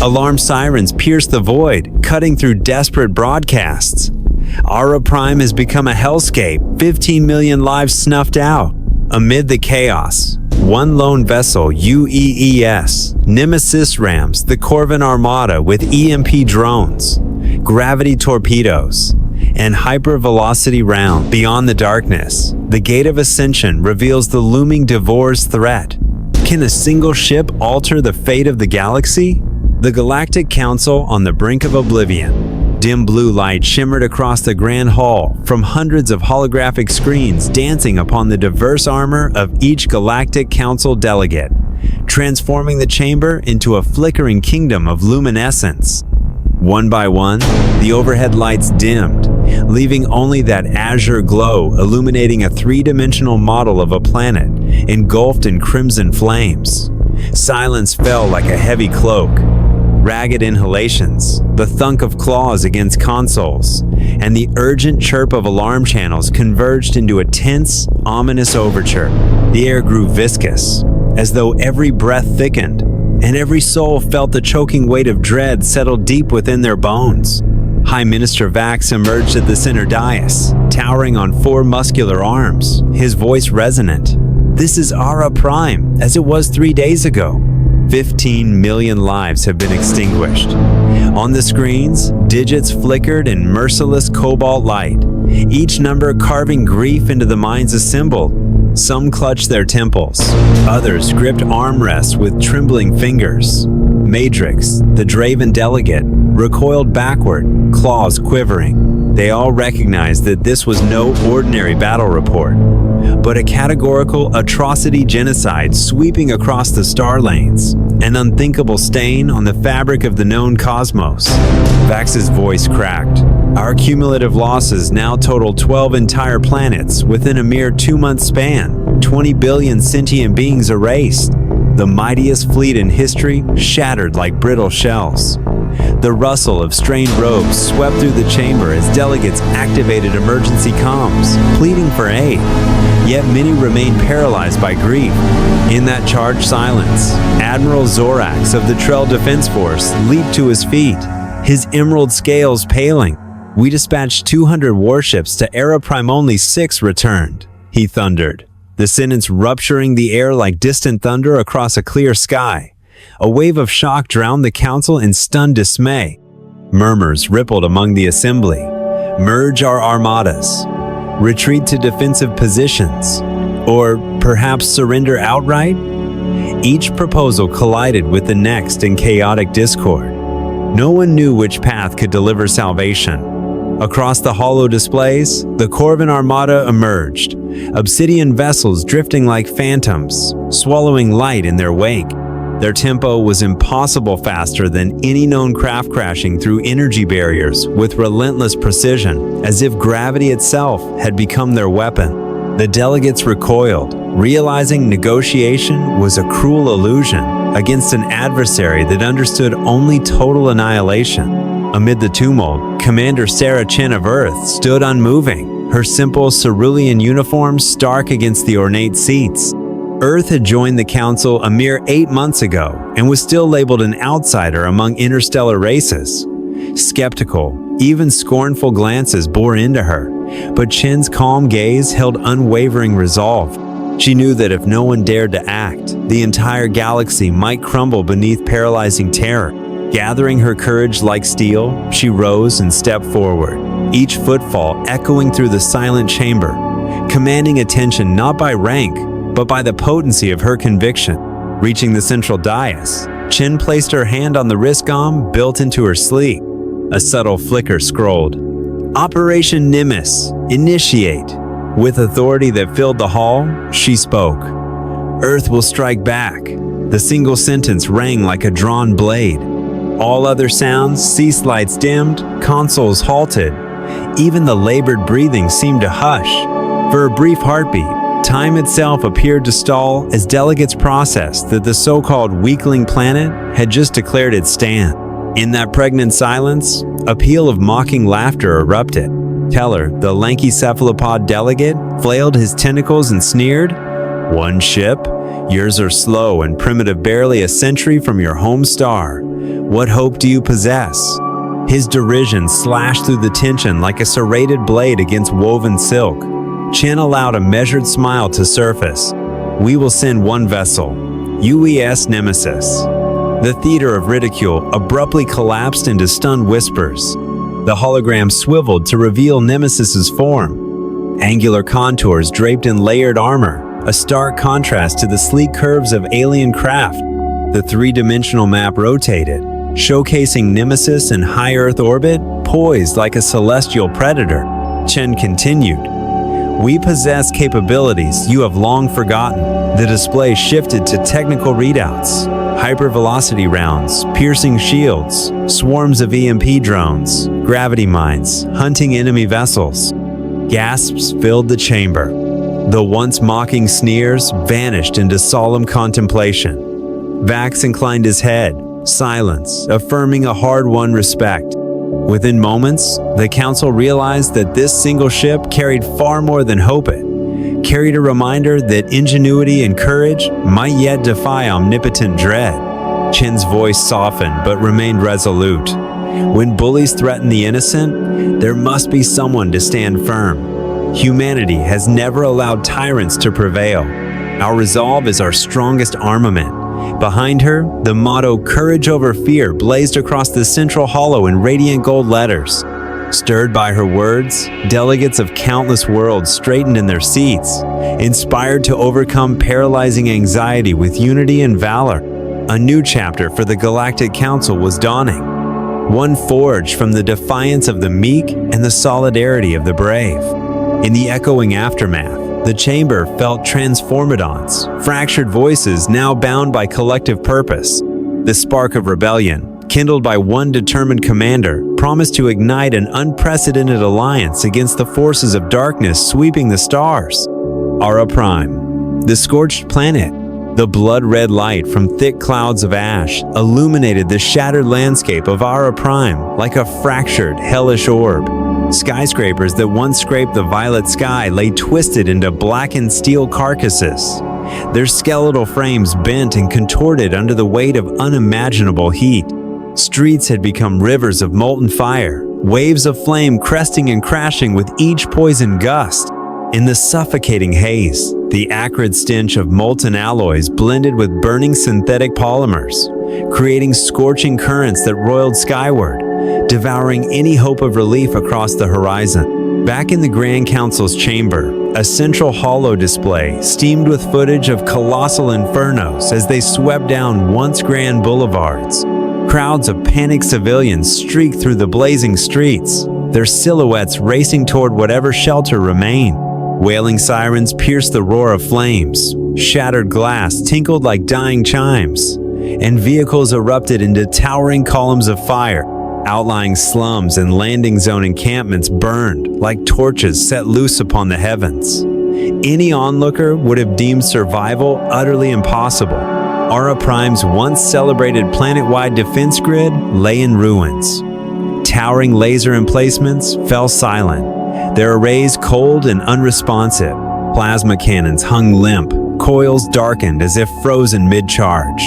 Alarm sirens pierce the void, cutting through desperate broadcasts. Ara Prime has become a hellscape, 15 million lives snuffed out. Amid the chaos, one lone vessel, UEES Nemesis rams the Corven armada with EMP drones, gravity torpedoes, and hypervelocity round. Beyond the darkness, the Gate of Ascension reveals the looming Devour's threat. Can a single ship alter the fate of the galaxy? The Galactic Council on the brink of oblivion. Dim blue light shimmered across the grand hall from hundreds of holographic screens dancing upon the diverse armor of each Galactic Council delegate, transforming the chamber into a flickering kingdom of luminescence. One by one, the overhead lights dimmed, leaving only that azure glow illuminating a three-dimensional model of a planet engulfed in crimson flames. Silence fell like a heavy cloak. Ragged inhalations, the thunk of claws against consoles, and the urgent chirp of alarm channels converged into a tense, ominous overture. The air grew viscous, as though every breath thickened, and every soul felt the choking weight of dread settle deep within their bones. High Minister Vax emerged at the center dais, towering on 4 muscular arms, his voice resonant. This is Ara Prime, as it was 3 days ago. 15 million lives have been extinguished. On the screens, digits flickered in merciless cobalt light, each number carving grief into the minds assembled. Some clutched their temples, others gripped armrests with trembling fingers. Matrix, the Draven delegate, recoiled backward, claws quivering. They all recognized that this was no ordinary battle report, but a categorical atrocity genocide sweeping across the star lanes, an unthinkable stain on the fabric of the known cosmos. Vax's voice cracked. Our cumulative losses now total 12 entire planets within a mere 2-month span, 20 billion sentient beings erased. The mightiest fleet in history shattered like brittle shells. The rustle of strained robes swept through the chamber as delegates activated emergency comms, pleading for aid. Yet many remained paralyzed by grief. In that charged silence, Admiral Zorax of the Trell Defense Force leaped to his feet, his emerald scales paling. We dispatched 200 warships to Ara Prime, only 6 returned, he thundered, the sentence rupturing the air like distant thunder across a clear sky. A wave of shock drowned the council in stunned dismay. Murmurs rippled among the assembly. Merge our armadas. Retreat to defensive positions. Or perhaps surrender outright? Each proposal collided with the next in chaotic discord. No one knew which path could deliver salvation. Across the hollow displays, the Corven armada emerged, obsidian vessels drifting like phantoms, swallowing light in their wake. Their tempo was impossible faster than any known craft, crashing through energy barriers with relentless precision, as if gravity itself had become their weapon. The delegates recoiled, realizing negotiation was a cruel illusion against an adversary that understood only total annihilation. Amid the tumult, Commander Sarah Chen of Earth stood unmoving, her simple cerulean uniform stark against the ornate seats. Earth had joined the Council a mere 8 months ago and was still labeled an outsider among interstellar races. Skeptical, even scornful glances bore into her, but Chen's calm gaze held unwavering resolve. She knew that if no one dared to act, the entire galaxy might crumble beneath paralyzing terror. Gathering her courage like steel, she rose and stepped forward, each footfall echoing through the silent chamber, commanding attention not by rank, but by the potency of her conviction. Reaching the central dais, Chen placed her hand on the wrist gom built into her sleeve. A subtle flicker scrolled, "Operation Nemesis, initiate." With authority that filled the hall, she spoke. "Earth will strike back." The single sentence rang like a drawn blade. All other sounds ceased, lights dimmed, consoles halted. Even the labored breathing seemed to hush. For a brief heartbeat, time itself appeared to stall as delegates processed that the so-called weakling planet had just declared its stand. In that pregnant silence, a peal of mocking laughter erupted. Teller, the lanky cephalopod delegate, flailed his tentacles and sneered, "One ship? Yours are slow and primitive, barely a century from your home star. What hope do you possess? His derision slashed through the tension like a serrated blade against woven silk. Chen allowed a measured smile to surface. We will send one vessel, UEES Nemesis. The theater of ridicule abruptly collapsed into stunned whispers. The hologram swiveled to reveal Nemesis's form. Angular contours draped in layered armor, a stark contrast to the sleek curves of alien craft. The three-dimensional map rotated, showcasing Nemesis in high Earth orbit, poised like a celestial predator. Chen continued, "We possess capabilities you have long forgotten." The display shifted to technical readouts. Hypervelocity rounds, piercing shields, swarms of EMP drones, gravity mines, hunting enemy vessels. Gasps filled the chamber. The once mocking sneers vanished into solemn contemplation. Vax inclined his head, silence, affirming a hard-won respect. Within moments, the council realized that this single ship carried far more than hope it. Carried a reminder that ingenuity and courage might yet defy omnipotent dread. Chen's voice softened but remained resolute. When bullies threaten the innocent, there must be someone to stand firm. Humanity has never allowed tyrants to prevail. Our resolve is our strongest armament. Behind her, the motto "Courage over Fear" blazed across the central hollow in radiant gold letters. Stirred by her words, delegates of countless worlds straightened in their seats, inspired to overcome paralyzing anxiety with unity and valor. A new chapter for the Galactic Council was dawning, one forged from the defiance of the meek and the solidarity of the brave. In the echoing aftermath, the chamber felt transformadons, fractured voices now bound by collective purpose. The spark of rebellion, kindled by one determined commander, promised to ignite an unprecedented alliance against the forces of darkness sweeping the stars. Ara Prime, the scorched planet. The blood-red light from thick clouds of ash illuminated the shattered landscape of Ara Prime like a fractured, hellish orb. Skyscrapers that once scraped the violet sky lay twisted into blackened steel carcasses, their skeletal frames bent and contorted under the weight of unimaginable heat. Streets had become rivers of molten fire, waves of flame cresting and crashing with each poison gust. In the suffocating haze, the acrid stench of molten alloys blended with burning synthetic polymers, creating scorching currents that roiled skyward, devouring any hope of relief across the horizon. Back in the Grand Council's chamber, a central holo display steamed with footage of colossal infernos as they swept down once grand boulevards. Crowds of panicked civilians streaked through the blazing streets, their silhouettes racing toward whatever shelter remained. Wailing sirens pierced the roar of flames, shattered glass tinkled like dying chimes, and vehicles erupted into towering columns of fire. Outlying slums and landing zone encampments burned like torches set loose upon the heavens. Any onlooker would have deemed survival utterly impossible. Ara Prime's once celebrated planet-wide defense grid lay in ruins. Towering laser emplacements fell silent, their arrays cold and unresponsive. Plasma cannons hung limp, coils darkened as if frozen mid-charge.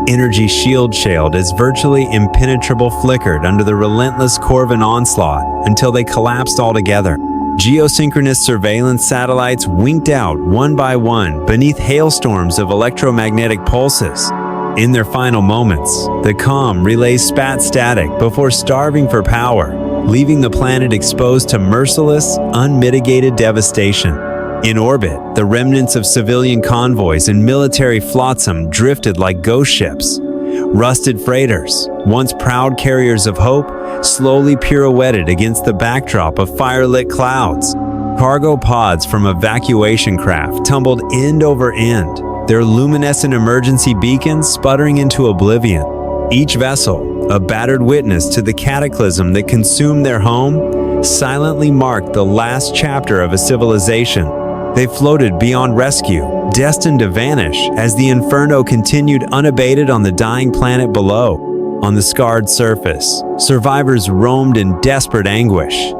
Energy shield shelled as virtually impenetrable flickered under the relentless Corven onslaught until they collapsed altogether. Geosynchronous surveillance satellites winked out one by one beneath hailstorms of electromagnetic pulses. In their final moments, the comm relays spat static before starving for power, leaving the planet exposed to merciless, unmitigated devastation. In orbit, the remnants of civilian convoys and military flotsam drifted like ghost ships. Rusted freighters, once proud carriers of hope, slowly pirouetted against the backdrop of fire-lit clouds. Cargo pods from evacuation craft tumbled end over end, their luminescent emergency beacons sputtering into oblivion. Each vessel, a battered witness to the cataclysm that consumed their home, silently marked the last chapter of a civilization. They floated beyond rescue, destined to vanish as the inferno continued unabated on the dying planet below. On the scarred surface, survivors roamed in desperate anguish.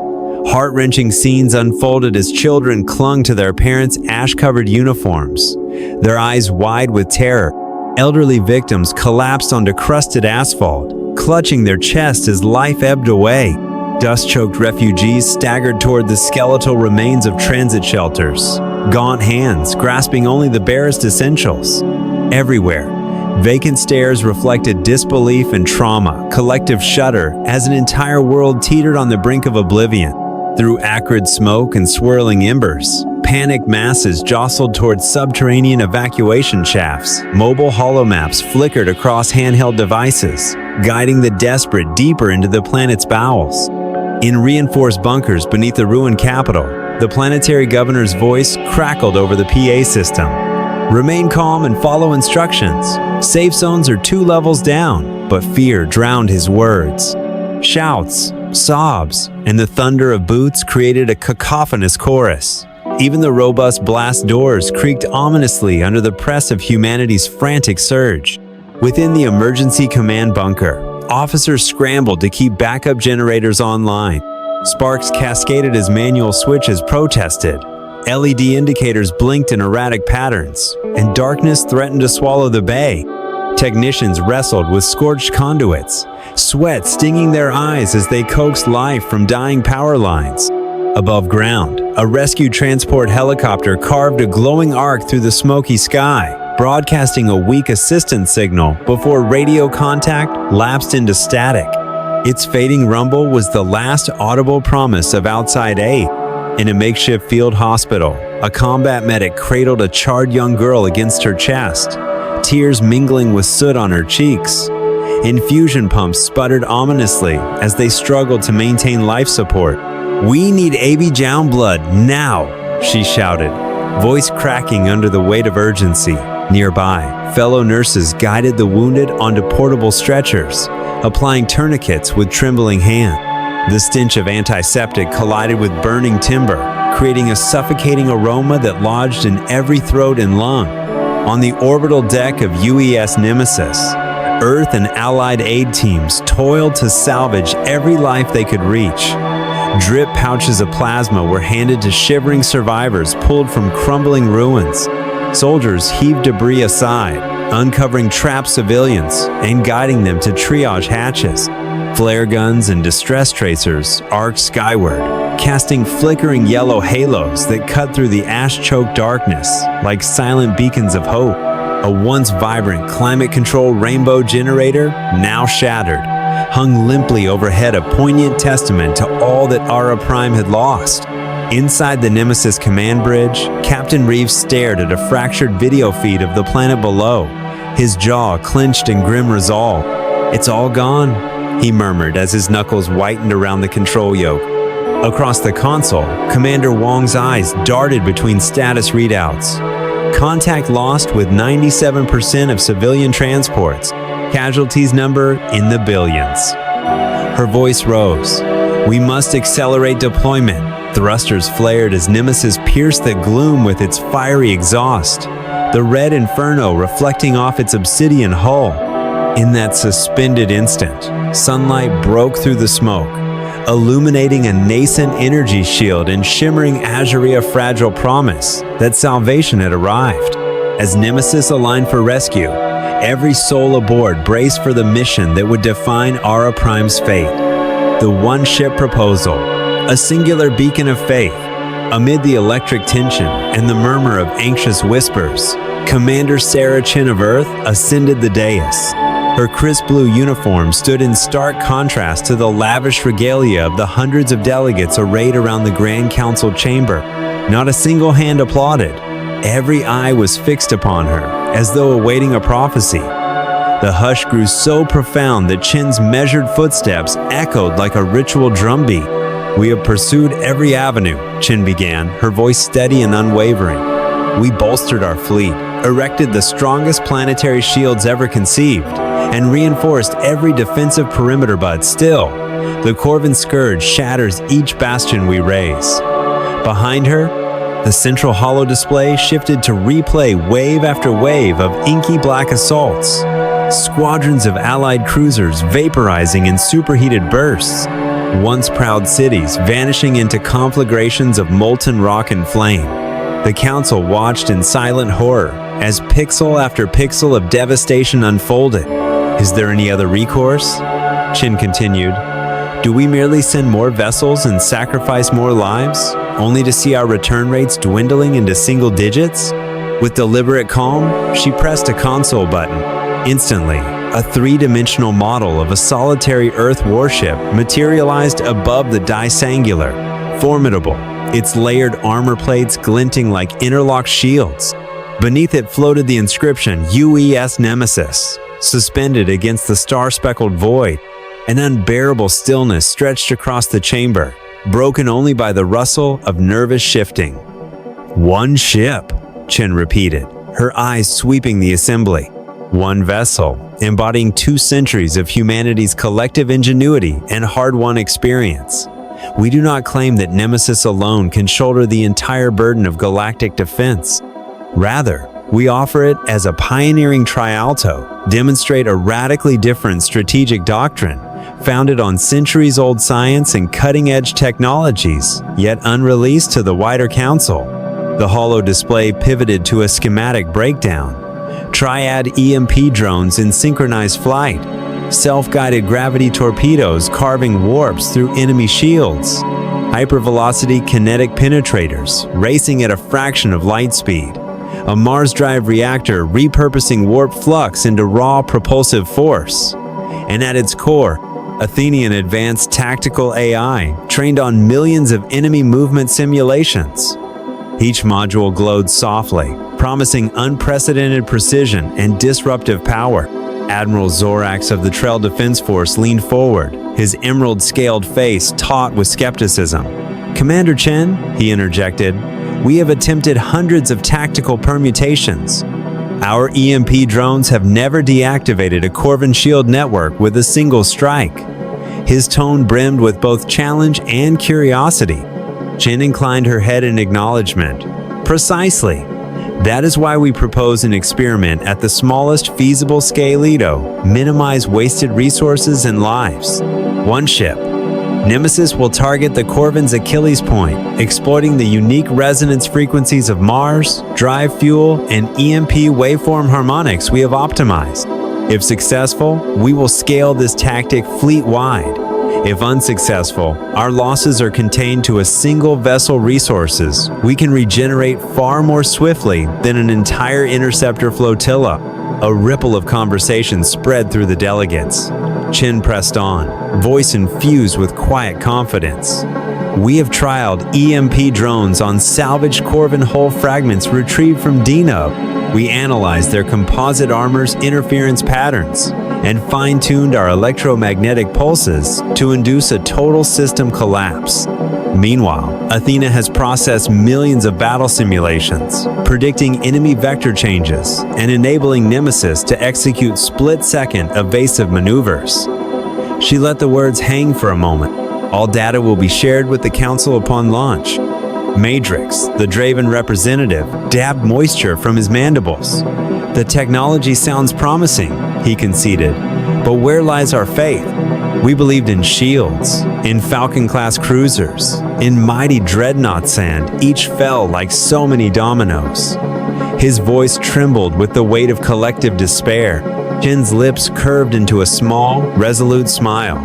Heart-wrenching scenes unfolded as children clung to their parents' ash-covered uniforms, their eyes wide with terror. Elderly victims collapsed onto crusted asphalt, clutching their chest as life ebbed away. Dust-choked refugees staggered toward the skeletal remains of transit shelters, gaunt hands grasping only the barest essentials. Everywhere, vacant stares reflected disbelief and trauma, collective shudder as an entire world teetered on the brink of oblivion. Through acrid smoke and swirling embers, panicked masses jostled towards subterranean evacuation shafts. Mobile holomaps flickered across handheld devices, guiding the desperate deeper into the planet's bowels. In reinforced bunkers beneath the ruined capital, the planetary governor's voice crackled over the PA system. Remain calm and follow instructions. Safe zones are 2 levels down, but fear drowned his words. Shouts, sobs, and the thunder of boots created a cacophonous chorus. Even the robust blast doors creaked ominously under the press of humanity's frantic surge. Within the emergency command bunker, officers scrambled to keep backup generators online. Sparks cascaded as manual switches protested. LED indicators blinked in erratic patterns, and darkness threatened to swallow the bay. Technicians wrestled with scorched conduits, sweat stinging their eyes as they coaxed life from dying power lines. Above ground, a rescue transport helicopter carved a glowing arc through the smoky sky, broadcasting a weak assistance signal before radio contact lapsed into static. Its fading rumble was the last audible promise of outside aid. In a makeshift field hospital, a combat medic cradled a charred young girl against her chest, tears mingling with soot on her cheeks. Infusion pumps sputtered ominously as they struggled to maintain life support. "We need AV Jown blood now," she shouted, voice cracking under the weight of urgency. Nearby, fellow nurses guided the wounded onto portable stretchers, applying tourniquets with trembling hand. The stench of antiseptic collided with burning timber, creating a suffocating aroma that lodged in every throat and lung. On the orbital deck of UEES Nemesis, Earth and allied aid teams toiled to salvage every life they could reach. Drip pouches of plasma were handed to shivering survivors pulled from crumbling ruins. Soldiers heaved debris aside, uncovering trapped civilians and guiding them to triage hatches. Flare guns and distress tracers arced skyward, casting flickering yellow halos that cut through the ash-choked darkness like silent beacons of hope. A once vibrant climate-control rainbow generator, now shattered, hung limply overhead, a poignant testament to all that Ara Prime had lost. Inside the Nemesis command bridge, Captain Reeves stared at a fractured video feed of the planet below, his jaw clenched in grim resolve. "It's all gone," he murmured as his knuckles whitened around the control yoke. Across the console, Commander Wong's eyes darted between status readouts. Contact lost with 97% of civilian transports. Casualties number in the billions. Her voice rose. "We must accelerate deployment." Thrusters flared as Nemesis pierced the gloom with its fiery exhaust, the red inferno reflecting off its obsidian hull. In that suspended instant, sunlight broke through the smoke, illuminating a nascent energy shield and shimmering azure a fragile promise that salvation had arrived. As Nemesis aligned for rescue, every soul aboard braced for the mission that would define Ara Prime's fate. The one-ship proposal, a singular beacon of faith. Amid the electric tension and the murmur of anxious whispers, Commander Sarah Chin of Earth ascended the dais. Her crisp blue uniform stood in stark contrast to the lavish regalia of the hundreds of delegates arrayed around the Grand Council chamber. Not a single hand applauded. Every eye was fixed upon her, as though awaiting a prophecy. The hush grew so profound that Chin's measured footsteps echoed like a ritual drumbeat. "We have pursued every avenue," Chin began, her voice steady and unwavering. "We bolstered our fleet, erected the strongest planetary shields ever conceived, and reinforced every defensive perimeter, but still, the Corven scourge shatters each bastion we raise." Behind her, the central holo display shifted to replay wave after wave of inky black assaults, squadrons of allied cruisers vaporizing in superheated bursts, once proud cities vanishing into conflagrations of molten rock and flame. The council watched in silent horror as pixel after pixel of devastation unfolded. Is there any other recourse? Chin continued. Do we merely send more vessels and sacrifice more lives, only to see our return rates dwindling into single digits? With deliberate calm, she pressed a console button. Instantly, a three-dimensional model of a solitary Earth warship materialized above the disangular, formidable, its layered armor plates glinting like interlocked shields. Beneath it floated the inscription UEES Nemesis, suspended against the star-speckled void. An unbearable stillness stretched across the chamber, broken only by the rustle of nervous shifting. One ship, Chin repeated, her eyes sweeping the assembly. One vessel, embodying 2 centuries of humanity's collective ingenuity and hard-won experience. We do not claim that Nemesis alone can shoulder the entire burden of galactic defense. Rather, we offer it as a pioneering trialto, demonstrate a radically different strategic doctrine, founded on centuries-old science and cutting-edge technologies, yet unreleased to the wider council. The holo display pivoted to a schematic breakdown. Triad EMP drones in synchronized flight, self-guided gravity torpedoes carving warps through enemy shields, hypervelocity kinetic penetrators racing at a fraction of light speed, a Mars drive reactor repurposing warp flux into raw propulsive force, and at its core, Athenian advanced tactical AI trained on millions of enemy movement simulations. Each module glowed softly, promising unprecedented precision and disruptive power. Admiral Zorax of the Trail Defense Force leaned forward, his emerald-scaled face taut with skepticism. Commander Chen, he interjected, we have attempted hundreds of tactical permutations. Our EMP drones have never deactivated a Corven shield network with a single strike. His tone brimmed with both challenge and curiosity. Chen inclined her head in acknowledgement. Precisely. That is why we propose an experiment at the smallest feasible scale, minimize wasted resources and lives. One ship. Nemesis will target the Corven's Achilles point, exploiting the unique resonance frequencies of Mars, drive fuel, and EMP waveform harmonics we have optimized. If successful, we will scale this tactic fleet-wide. If unsuccessful, our losses are contained to a single vessel resources we can regenerate far more swiftly than an entire interceptor flotilla. A ripple of conversation spread through the delegates. Chen pressed on, voice infused with quiet confidence. We have trialed EMP drones on salvaged Corven hull fragments retrieved from Dino. We analyzed their composite armor's interference patterns and fine-tuned our electromagnetic pulses to induce a total system collapse. Meanwhile, Athena has processed millions of battle simulations, predicting enemy vector changes and enabling Nemesis to execute split-second evasive maneuvers. She let the words hang for a moment. All data will be shared with the Council upon launch. Matrix, the Draven representative, dabbed moisture from his mandibles. The technology sounds promising, he conceded, but where lies our faith? We believed in shields, in Falcon-class cruisers, in mighty dreadnoughts, and each fell like so many dominoes. His voice trembled with the weight of collective despair. Jin's lips curved into a small, resolute smile.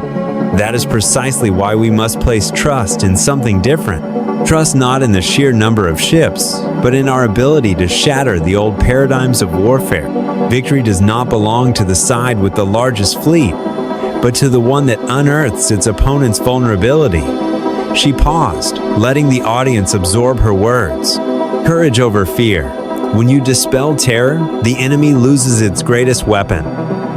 That is precisely why we must place trust in something different. Trust not in the sheer number of ships, but in our ability to shatter the old paradigms of warfare. Victory does not belong to the side with the largest fleet, but to the one that unearths its opponent's vulnerability. She paused, letting the audience absorb her words. Courage over fear. When you dispel terror, the enemy loses its greatest weapon.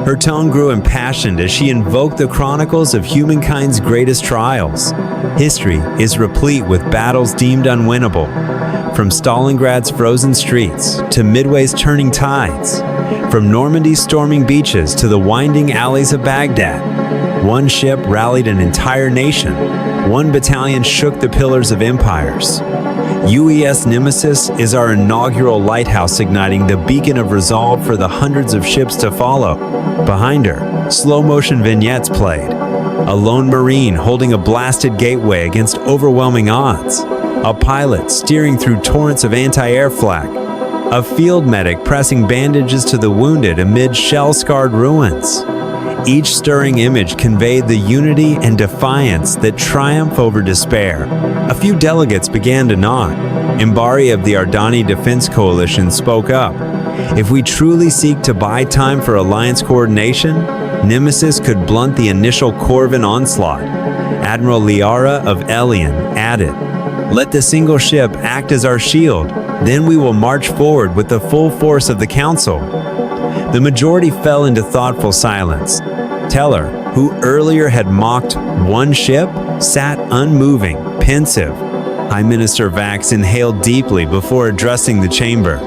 Her tone grew impassioned as she invoked the chronicles of humankind's greatest trials. History is replete with battles deemed unwinnable, from Stalingrad's frozen streets to Midway's turning tides, from Normandy's storming beaches to the winding alleys of Baghdad. One ship rallied an entire nation. One battalion shook the pillars of empires. UEES Nemesis is our inaugural lighthouse, igniting the beacon of resolve for the hundreds of ships to follow. Behind her, slow-motion vignettes played. A lone Marine holding a blasted gateway against overwhelming odds. A pilot steering through torrents of anti-air flak. A field medic pressing bandages to the wounded amid shell-scarred ruins. Each stirring image conveyed the unity and defiance that triumph over despair. A few delegates began to nod. Mbari of the Ardani Defense Coalition spoke up. If we truly seek to buy time for alliance coordination, Nemesis could blunt the initial Corven onslaught. Admiral Liara of Elian added, "Let the single ship act as our shield, then we will march forward with the full force of the Council." The majority fell into thoughtful silence. Teller, who earlier had mocked one ship, sat unmoving, pensive. High Minister Vax inhaled deeply before addressing the chamber.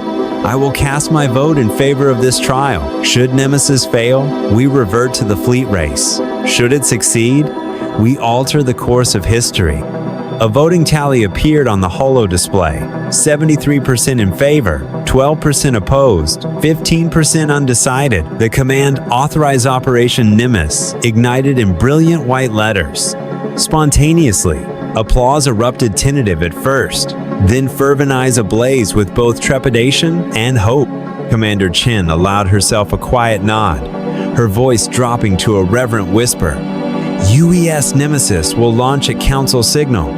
"I will cast my vote in favor of this trial. Should Nemesis fail, we revert to the fleet race. Should it succeed, we alter the course of history." A voting tally appeared on the holo display. 73% in favor, 12% opposed, 15% undecided. The command authorized Operation Nemesis ignited in brilliant white letters. Spontaneously, applause erupted, tentative at first, then fervent eyes ablaze with both trepidation and hope. Commander Chen allowed herself a quiet nod, her voice dropping to a reverent whisper. "UEES Nemesis will launch a council signal.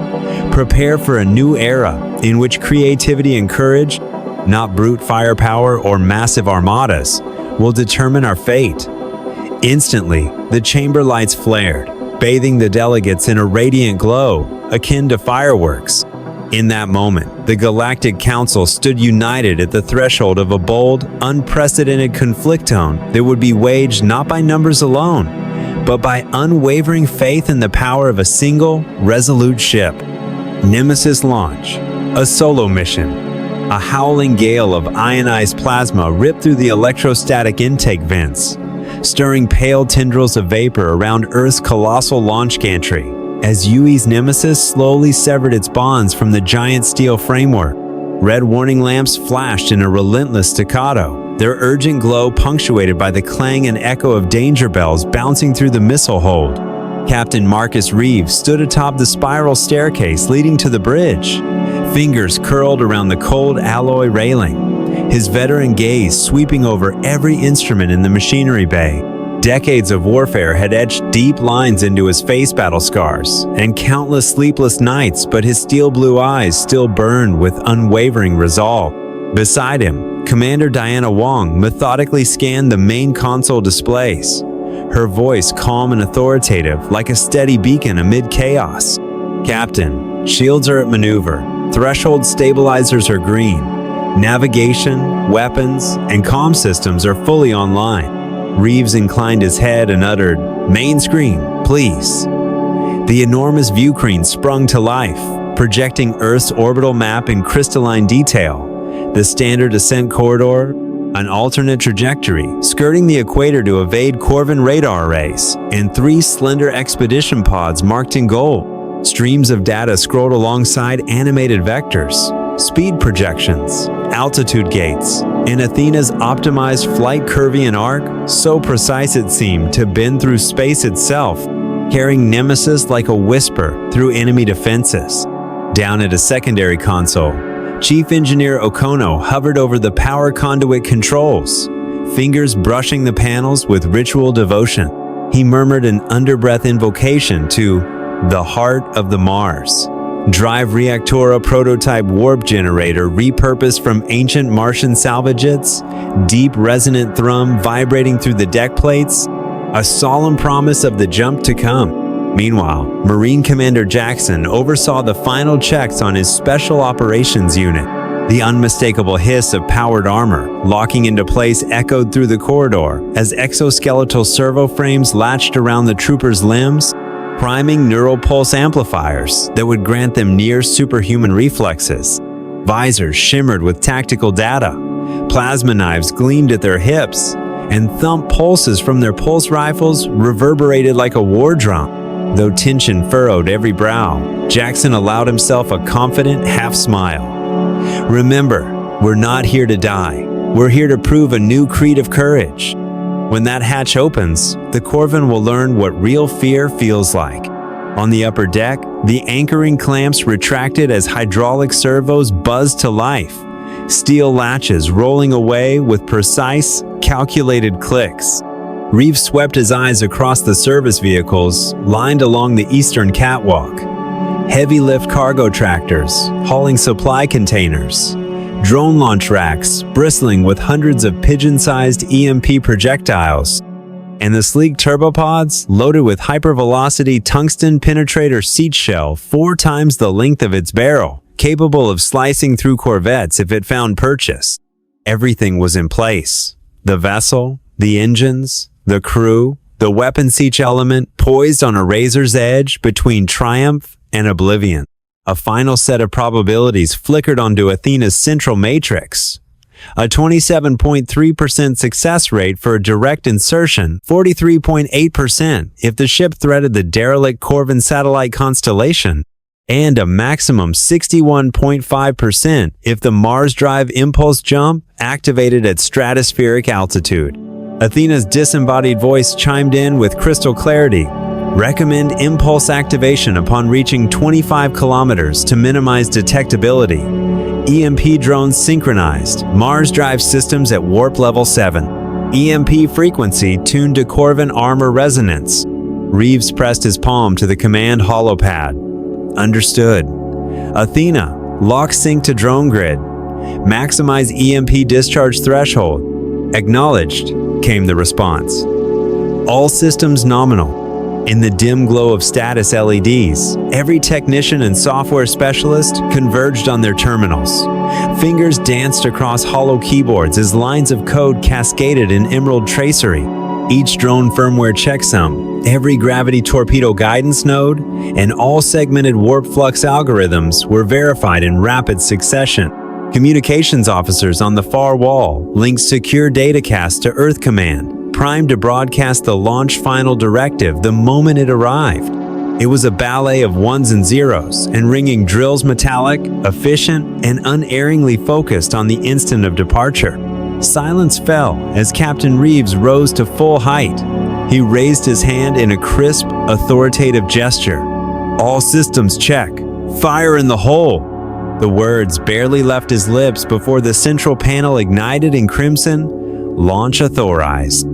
Prepare for a new era in which creativity and courage, not brute firepower or massive armadas, will determine our fate." Instantly, the chamber lights flared, bathing the delegates in a radiant glow, akin to fireworks. In that moment, the Galactic Council stood united at the threshold of a bold, unprecedented conflictone that would be waged not by numbers alone, but by unwavering faith in the power of a single, resolute ship. Nemesis launch, a solo mission. A howling gale of ionized plasma ripped through the electrostatic intake vents, stirring pale tendrils of vapor around Earth's colossal launch gantry. As UEES Nemesis slowly severed its bonds from the giant steel framework, red warning lamps flashed in a relentless staccato, their urgent glow punctuated by the clang and echo of danger bells bouncing through the missile hold. Captain Marcus Reeves stood atop the spiral staircase leading to the bridge, fingers curled around the cold alloy railing, his veteran gaze sweeping over every instrument in the machinery bay. Decades of warfare had etched deep lines into his face battle scars, and countless sleepless nights, but his steel blue eyes still burned with unwavering resolve. Beside him, Commander Diana Wong methodically scanned the main console displays, her voice calm and authoritative like a steady beacon amid chaos. "Captain, shields are at maneuver, threshold stabilizers are green, navigation, weapons, and comm systems are fully online." Reeves inclined his head and uttered, "Main screen, please." The enormous view screen sprung to life, projecting Earth's orbital map in crystalline detail. The standard ascent corridor, an alternate trajectory, skirting the equator to evade Corven radar arrays, and 3 slender expedition pods marked in gold. Streams of data scrolled alongside animated vectors, speed projections, altitude gates, and Athena's optimized flight curvian arc, so precise it seemed to bend through space itself, carrying Nemesis like a whisper through enemy defenses. Down at a secondary console, Chief Engineer Okono hovered over the power conduit controls, fingers brushing the panels with ritual devotion. He murmured an underbreath invocation to the heart of the Mars. Drive Reactora prototype warp generator repurposed from ancient Martian salvages, deep resonant thrum vibrating through the deck plates, a solemn promise of the jump to come. Meanwhile, Marine Commander Jackson oversaw the final checks on his Special Operations Unit. The unmistakable hiss of powered armor, locking into place, echoed through the corridor as exoskeletal servo frames latched around the troopers' limbs, priming neural pulse amplifiers that would grant them near superhuman reflexes. Visors shimmered with tactical data, plasma knives gleamed at their hips, and thump pulses from their pulse rifles reverberated like a war drum. Though tension furrowed every brow, Jackson allowed himself a confident half-smile. "Remember, we're not here to die. We're here to prove a new creed of courage." When that hatch opens, the Corven will learn what real fear feels like. On the upper deck, the anchoring clamps retracted as hydraulic servos buzzed to life, steel latches rolling away with precise, calculated clicks. Reeves swept his eyes across the service vehicles lined along the eastern catwalk. Heavy lift cargo tractors hauling supply containers, drone launch racks bristling with hundreds of pigeon-sized EMP projectiles, and the sleek turbopods loaded with hypervelocity tungsten penetrator seat shell 4 times the length of its barrel, capable of slicing through corvettes if it found purchase. Everything was in place. The vessel, the engines, the crew, the weapons each element poised on a razor's edge between triumph and oblivion. A final set of probabilities flickered onto Athena's central matrix. A 27.3% success rate for a direct insertion, 43.8% if the ship threaded the derelict Corven satellite constellation, and a maximum 61.5% if the Mars Drive impulse jump activated at stratospheric altitude. Athena's disembodied voice chimed in with crystal clarity. Recommend impulse activation upon reaching 25 kilometers to minimize detectability. EMP drones synchronized. Mars Drive systems at warp level 7. EMP frequency tuned to Corven armor resonance. Reeves pressed his palm to the command holopad. Understood. Athena, lock sync to drone grid. Maximize EMP discharge threshold. Acknowledged, came the response. All systems nominal. In the dim glow of status LEDs, every technician and software specialist converged on their terminals. Fingers danced across hollow keyboards as lines of code cascaded in emerald tracery. Each drone firmware checksum, every gravity torpedo guidance node, and all segmented warp flux algorithms were verified in rapid succession. Communications officers on the far wall linked secure datacast to Earth Command, primed to broadcast the launch final directive the moment it arrived. It was a ballet of ones and zeros, and ringing drills metallic, efficient, and unerringly focused on the instant of departure. Silence fell as Captain Reeves rose to full height. He raised his hand in a crisp, authoritative gesture. All systems check. Fire in the hole. The words barely left his lips before the central panel ignited in crimson. Launch authorized.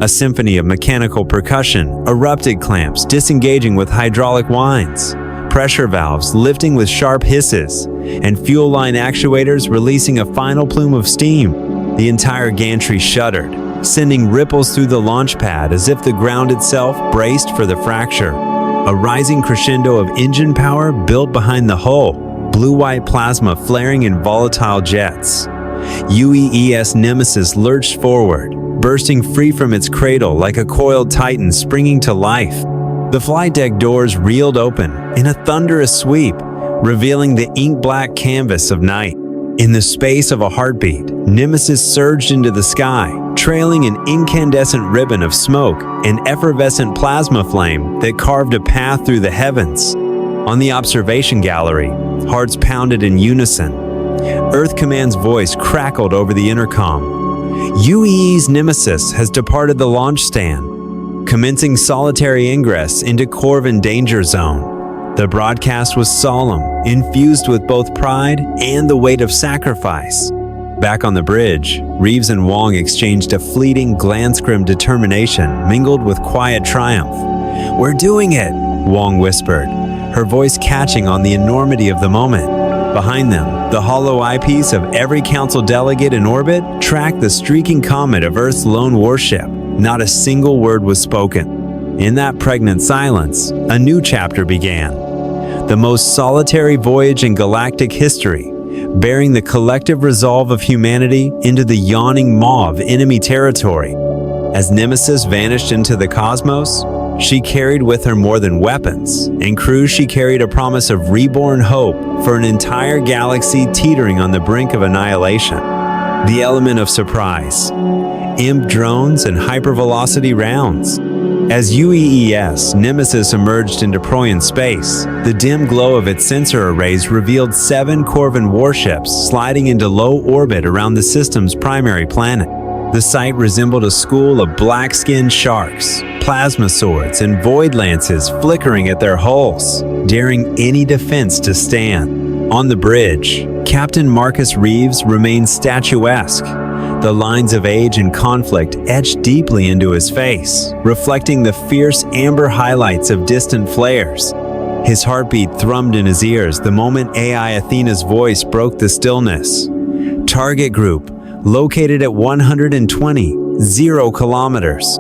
A symphony of mechanical percussion, erupted clamps disengaging with hydraulic whines, pressure valves lifting with sharp hisses, and fuel line actuators releasing a final plume of steam. The entire gantry shuddered, sending ripples through the launch pad as if the ground itself braced for the fracture. A rising crescendo of engine power built behind the hull, blue-white plasma flaring in volatile jets. UEES Nemesis lurched forward, bursting free from its cradle like a coiled titan springing to life. The flight deck doors reeled open in a thunderous sweep, revealing the ink-black canvas of night. In the space of a heartbeat, Nemesis surged into the sky, trailing an incandescent ribbon of smoke and effervescent plasma flame that carved a path through the heavens. On the observation gallery, hearts pounded in unison. Earth Command's voice crackled over the intercom. UEES Nemesis has departed the launch stand, commencing solitary ingress into Corven danger zone. The broadcast was solemn, infused with both pride and the weight of sacrifice. Back on the bridge, Reeves and Wong exchanged a fleeting glance-grim determination mingled with quiet triumph. "We're doing it," Wong whispered, her voice catching on the enormity of the moment. Behind them, the hollow eyepiece of every council delegate in orbit tracked the streaking comet of Earth's lone warship. Not a single word was spoken. In that pregnant silence, a new chapter began. The most solitary voyage in galactic history, bearing the collective resolve of humanity into the yawning maw of enemy territory. As Nemesis vanished into the cosmos, she carried with her more than weapons. In crew, she carried a promise of reborn hope for an entire galaxy teetering on the brink of annihilation. The element of surprise, imp drones and hypervelocity rounds. As UEES Nemesis emerged into Proyan space, the dim glow of its sensor arrays revealed 7 Corven warships sliding into low orbit around the system's primary planet. The sight resembled a school of black-skinned sharks, plasma swords, and void lances flickering at their hulls, daring any defense to stand. On the bridge, Captain Marcus Reeves remained statuesque, The lines of age and conflict etched deeply into his face, reflecting the fierce amber highlights of distant flares. His heartbeat thrummed in his ears the moment AI Athena's voice broke the stillness. Target group, located at 120, 0 kilometers.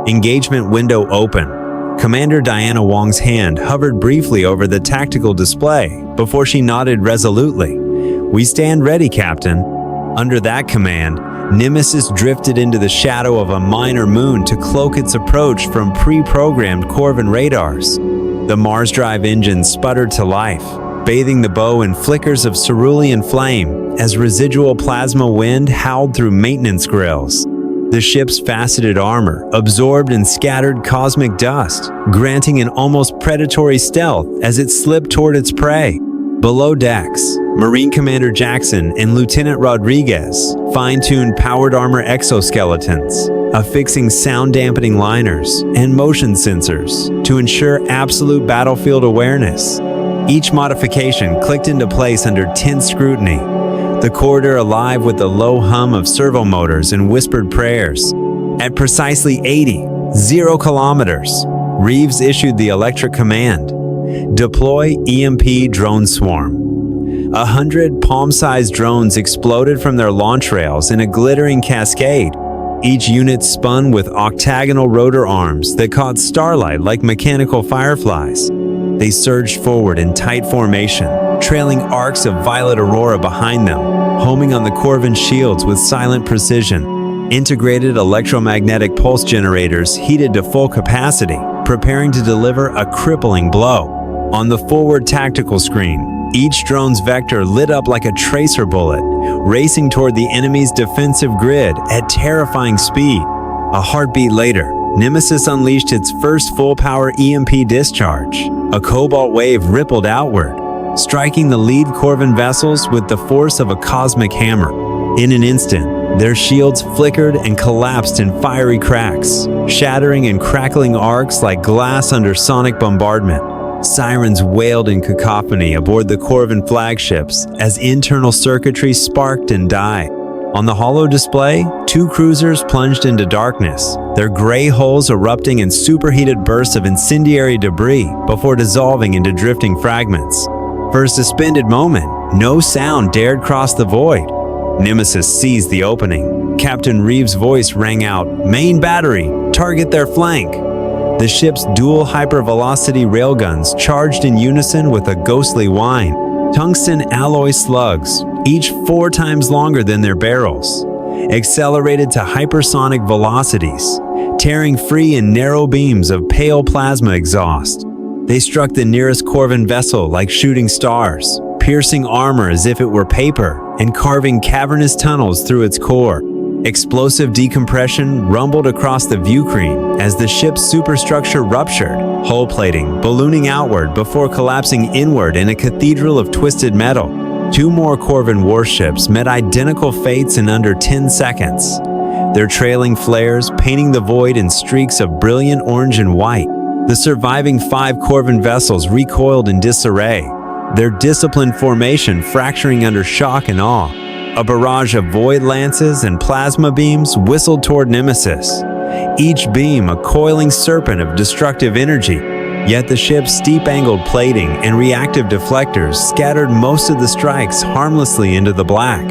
Engagement window open. Commander Diana Wong's hand hovered briefly over the tactical display before she nodded resolutely. "We stand ready, Captain." Under that command, Nemesis drifted into the shadow of a minor moon to cloak its approach from pre-programmed Corven radars. The Mars Drive engine sputtered to life, bathing the bow in flickers of cerulean flame as residual plasma wind howled through maintenance grills. The ship's faceted armor absorbed and scattered cosmic dust, granting an almost predatory stealth as it slipped toward its prey. Below decks, Marine Commander Jackson and Lieutenant Rodriguez fine-tuned powered armor exoskeletons, affixing sound-dampening liners and motion sensors to ensure absolute battlefield awareness. Each modification clicked into place under tense scrutiny, the corridor alive with the low hum of servo motors and whispered prayers. At precisely 80, 0 kilometers, Reeves issued the electric command: "Deploy EMP drone swarm." 100 palm-sized drones exploded from their launch rails in a glittering cascade. Each unit spun with octagonal rotor arms that caught starlight like mechanical fireflies. They surged forward in tight formation, trailing arcs of violet aurora behind them, homing on the Corven shields with silent precision. Integrated electromagnetic pulse generators heated to full capacity, preparing to deliver a crippling blow. On the forward tactical screen, each drone's vector lit up like a tracer bullet, racing toward the enemy's defensive grid at terrifying speed. A heartbeat later, Nemesis unleashed its first full-power EMP discharge. A cobalt wave rippled outward, striking the lead Corven vessels with the force of a cosmic hammer. In an instant, their shields flickered and collapsed in fiery cracks, shattering and crackling arcs like glass under sonic bombardment. Sirens wailed in cacophony aboard the Corven flagships as internal circuitry sparked and died. On the holo display, 2 cruisers plunged into darkness, their gray hulls erupting in superheated bursts of incendiary debris before dissolving into drifting fragments. For a suspended moment, no sound dared cross the void. Nemesis seized the opening. Captain Reeves' voice rang out, "Main battery, target their flank." The ship's dual hypervelocity railguns charged in unison with a ghostly whine. Tungsten alloy slugs, each 4 times longer than their barrels, accelerated to hypersonic velocities, tearing free in narrow beams of pale plasma exhaust. They struck the nearest Corven vessel like shooting stars, piercing armor as if it were paper and carving cavernous tunnels through its core. Explosive decompression rumbled across the viewscreen as the ship's superstructure ruptured, hull plating ballooning outward before collapsing inward in a cathedral of twisted metal. 2 more Corven warships met identical fates in under 10 seconds, their trailing flares painting the void in streaks of brilliant orange and white. The surviving 5 Corven vessels recoiled in disarray, their disciplined formation fracturing under shock and awe. A barrage of void lances and plasma beams whistled toward Nemesis, each beam a coiling serpent of destructive energy. Yet the ship's steep-angled plating and reactive deflectors scattered most of the strikes harmlessly into the black.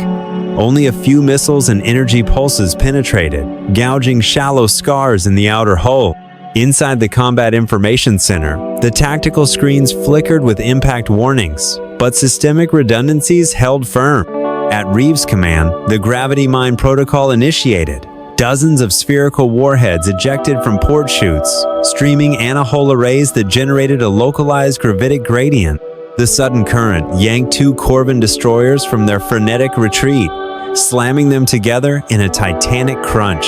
Only a few missiles and energy pulses penetrated, gouging shallow scars in the outer hull. Inside the Combat Information Center, the tactical screens flickered with impact warnings, but systemic redundancies held firm. At Reeves' command, the gravity mine protocol initiated. Dozens of spherical warheads ejected from port chutes, streaming anahole arrays that generated a localized gravitic gradient. The sudden current yanked 2 Corven destroyers from their frenetic retreat, slamming them together in a titanic crunch.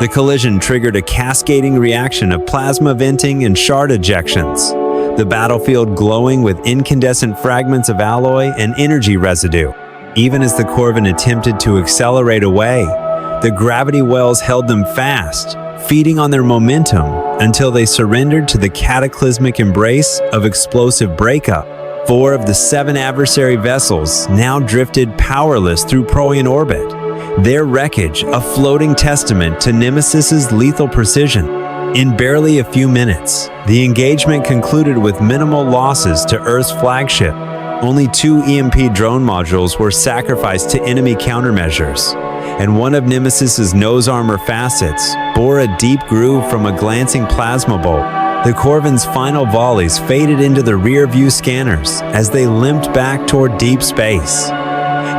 The collision triggered a cascading reaction of plasma venting and shard ejections, the battlefield glowing with incandescent fragments of alloy and energy residue. Even as the Corven attempted to accelerate away, the gravity wells held them fast, feeding on their momentum until they surrendered to the cataclysmic embrace of explosive breakup. 4 of the 7 adversary vessels now drifted powerless through Proian orbit, Their wreckage, a floating testament to Nemesis's lethal precision. In barely a few minutes, the engagement concluded with minimal losses to Earth's flagship. Only 2 EMP drone modules were sacrificed to enemy countermeasures, and one of Nemesis's nose armor facets bore a deep groove from a glancing plasma bolt. The Corven's final volleys faded into the rear-view scanners as they limped back toward deep space.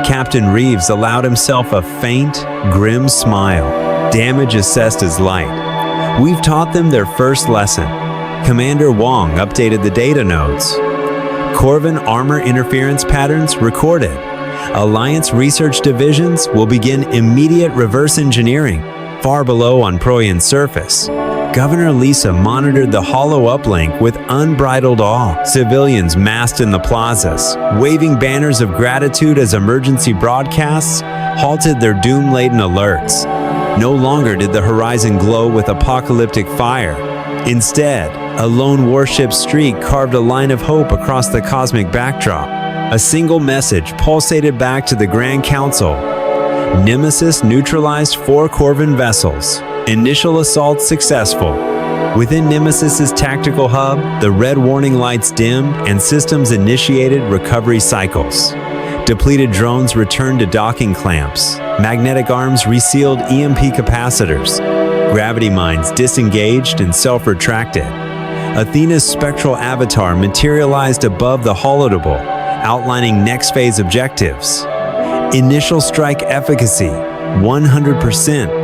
Captain Reeves allowed himself a faint, grim smile. Damage assessed as light. We've taught them their first lesson. Commander Wong updated the data nodes. Corven armor interference patterns recorded. Alliance research divisions will begin immediate reverse engineering far below on Proyan's surface. Governor Lisa monitored the hollow uplink with unbridled awe. Civilians massed in the plazas, waving banners of gratitude as emergency broadcasts halted their doom-laden alerts. No longer did the horizon glow with apocalyptic fire. Instead, a lone warship streak carved a line of hope across the cosmic backdrop. A single message pulsated back to the Grand Council. Nemesis neutralized 4 Corven vessels. Initial assault successful. Within Nemesis's tactical hub, the red warning lights dimmed and systems initiated recovery cycles. Depleted drones returned to docking clamps. Magnetic arms resealed EMP capacitors. Gravity mines disengaged and self-retracted. Athena's spectral avatar materialized above the holodable, outlining next phase objectives. Initial strike efficacy, 100%.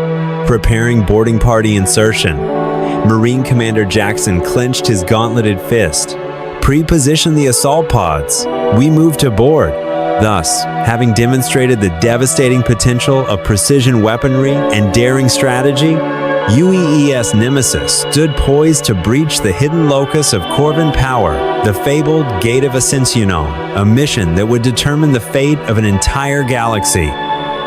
Preparing boarding party insertion. Marine Commander Jackson clenched his gauntleted fist. Pre-position the assault pods. We move to board. Thus, having demonstrated the devastating potential of precision weaponry and daring strategy, UEES Nemesis stood poised to breach the hidden locus of Corven power, the fabled Gate of Ascensionon, a mission that would determine the fate of an entire galaxy.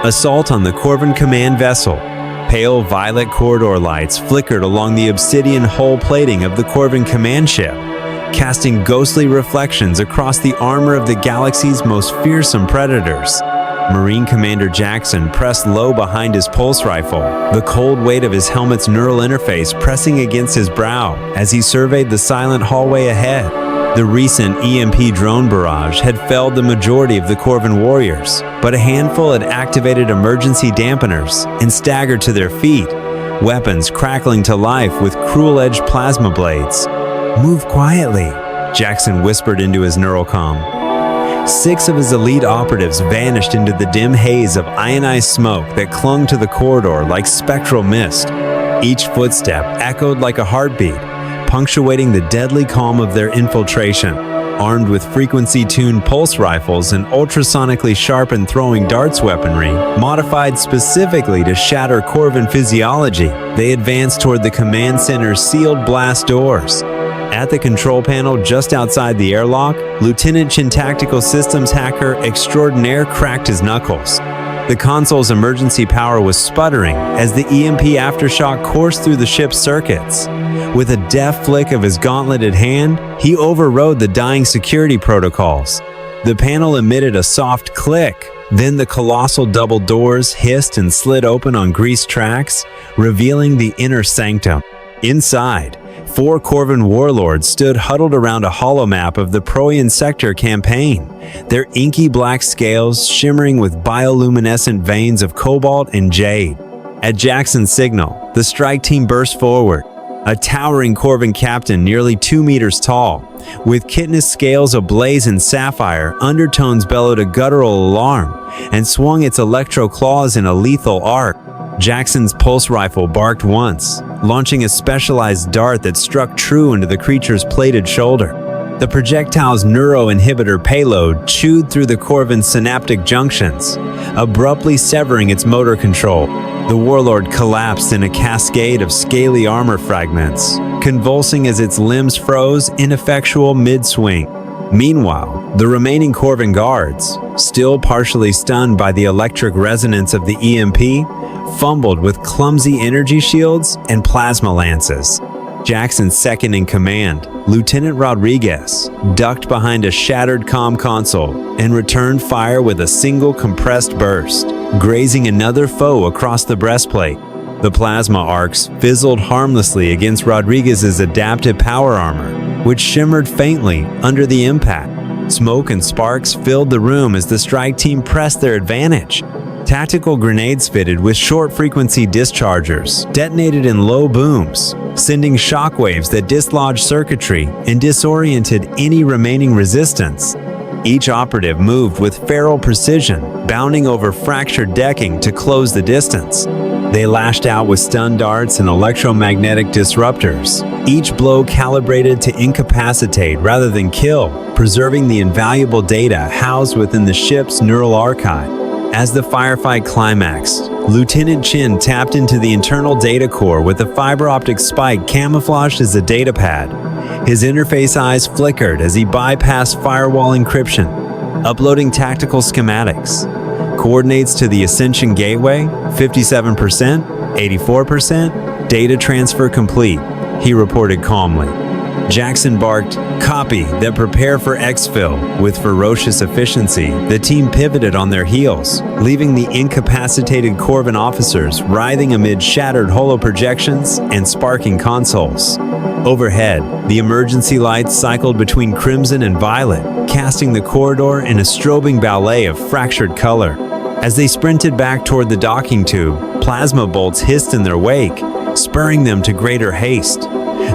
Assault on the Corven command vessel. Pale violet corridor lights flickered along the obsidian hull plating of the Corven command ship, casting ghostly reflections across the armor of the galaxy's most fearsome predators. Marine Commander Jackson pressed low behind his pulse rifle, the cold weight of his helmet's neural interface pressing against his brow as he surveyed the silent hallway ahead. The recent EMP drone barrage had felled the majority of the Corven warriors, but a handful had activated emergency dampeners and staggered to their feet, weapons crackling to life with cruel-edged plasma blades. "Move quietly," Jackson whispered into his neural comm. 6 of his elite operatives vanished into the dim haze of ionized smoke that clung to the corridor like spectral mist. Each footstep echoed like a heartbeat, punctuating the deadly calm of their infiltration. Armed with frequency-tuned pulse rifles and ultrasonically sharpened throwing darts weaponry, modified specifically to shatter Corven physiology, they advanced toward the command center's sealed blast doors. At the control panel just outside the airlock, Lieutenant Chin Tactical Systems hacker extraordinaire cracked his knuckles. The console's emergency power was sputtering as the EMP aftershock coursed through the ship's circuits. With a deft flick of his gauntleted hand, he overrode the dying security protocols. The panel emitted a soft click. Then the colossal double doors hissed and slid open on greased tracks, revealing the inner sanctum. Inside, 4 Corven warlords stood huddled around a holomap of the Proyan sector campaign, their inky black scales shimmering with bioluminescent veins of cobalt and jade. At Jackson's signal, the strike team burst forward. A towering Corven captain nearly 2 meters tall, with chitinous scales ablaze in sapphire, undertones bellowed a guttural alarm and swung its electro claws in a lethal arc. Jackson's pulse rifle barked once, launching a specialized dart that struck true into the creature's plated shoulder. The projectile's neuroinhibitor payload chewed through the Corven's synaptic junctions, abruptly severing its motor control. The warlord collapsed in a cascade of scaly armor fragments, convulsing as its limbs froze, ineffectual mid-swing. Meanwhile, the remaining Corven guards, still partially stunned by the electric resonance of the EMP, fumbled with clumsy energy shields and plasma lances. Jackson's second in command, Lieutenant Rodriguez, ducked behind a shattered comm console and returned fire with a single compressed burst, grazing another foe across the breastplate. The plasma arcs fizzled harmlessly against Rodriguez's adaptive power armor, which shimmered faintly under the impact. Smoke and sparks filled the room as the strike team pressed their advantage. Tactical grenades fitted with short-frequency dischargers detonated in low booms, sending shockwaves that dislodged circuitry and disoriented any remaining resistance. Each operative moved with feral precision, bounding over fractured decking to close the distance. They lashed out with stun darts and electromagnetic disruptors, each blow calibrated to incapacitate rather than kill, preserving the invaluable data housed within the ship's neural archive. As the firefight climaxed, Lieutenant Chin tapped into the internal data core with a fiber optic spike camouflaged as a data pad. His interface eyes flickered as he bypassed firewall encryption, uploading tactical schematics. Coordinates to the Ascension Gateway, 57%, 84%, data transfer complete, he reported calmly. Jackson barked, "Copy, then prepare for exfil." With ferocious efficiency, the team pivoted on their heels, leaving the incapacitated Corven officers writhing amid shattered holoprojections and sparking consoles. Overhead, the emergency lights cycled between crimson and violet, casting the corridor in a strobing ballet of fractured color. As they sprinted back toward the docking tube, plasma bolts hissed in their wake, spurring them to greater haste.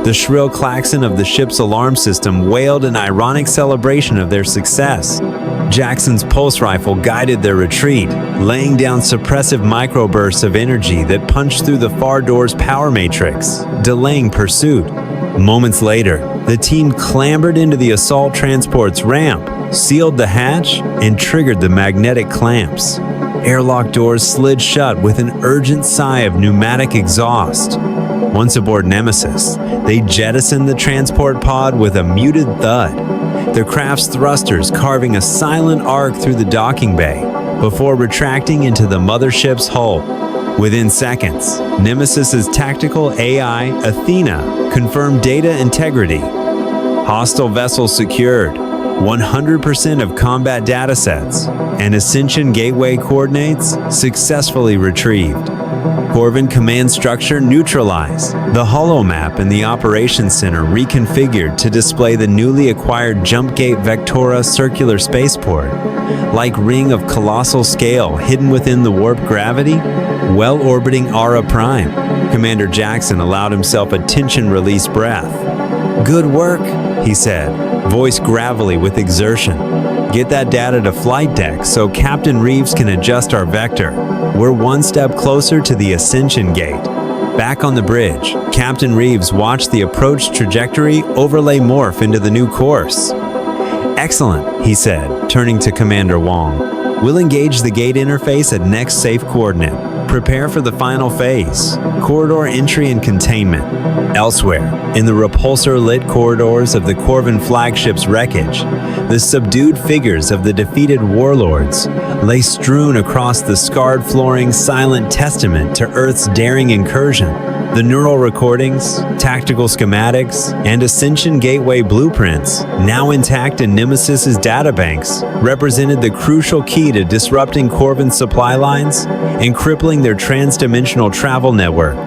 The shrill klaxon of the ship's alarm system wailed an ironic celebration of their success. Jackson's pulse rifle guided their retreat, laying down suppressive microbursts of energy that punched through the far door's power matrix, delaying pursuit. Moments later, the team clambered into the assault transport's ramp, sealed the hatch, and triggered the magnetic clamps. Airlock doors slid shut with an urgent sigh of pneumatic exhaust. Once aboard Nemesis, they jettisoned the transport pod with a muted thud, the craft's thrusters carving a silent arc through the docking bay before retracting into the mothership's hull. Within seconds, Nemesis's tactical AI, Athena, confirmed data integrity. Hostile vessel secured, 100% of combat datasets, and Ascension Gateway coordinates successfully retrieved. Corven command structure neutralized. The holomap in the operations center reconfigured to display the newly acquired Jumpgate Vectora circular spaceport. Like ring of colossal scale hidden within the warp gravity, well-orbiting Ara Prime, Commander Jackson allowed himself a tension-release breath. "Good work," he said, voice gravelly with exertion. "Get that data to flight deck so Captain Reeves can adjust our vector. We're one step closer to the Ascension Gate." Back on the bridge, Captain Reeves watched the approach trajectory overlay morph into the new course. "Excellent," he said, turning to Commander Wong. "We'll engage the gate interface at next safe coordinate. Prepare for the final phase, corridor entry and containment." Elsewhere, in the repulsor-lit corridors of the Corven flagship's wreckage, the subdued figures of the defeated warlords lay strewn across the scarred flooring, silent testament to Earth's daring incursion. The neural recordings, tactical schematics, and Ascension Gateway blueprints, now intact in Nemesis's databanks, represented the crucial key to disrupting Corven's supply lines and crippling their transdimensional travel network.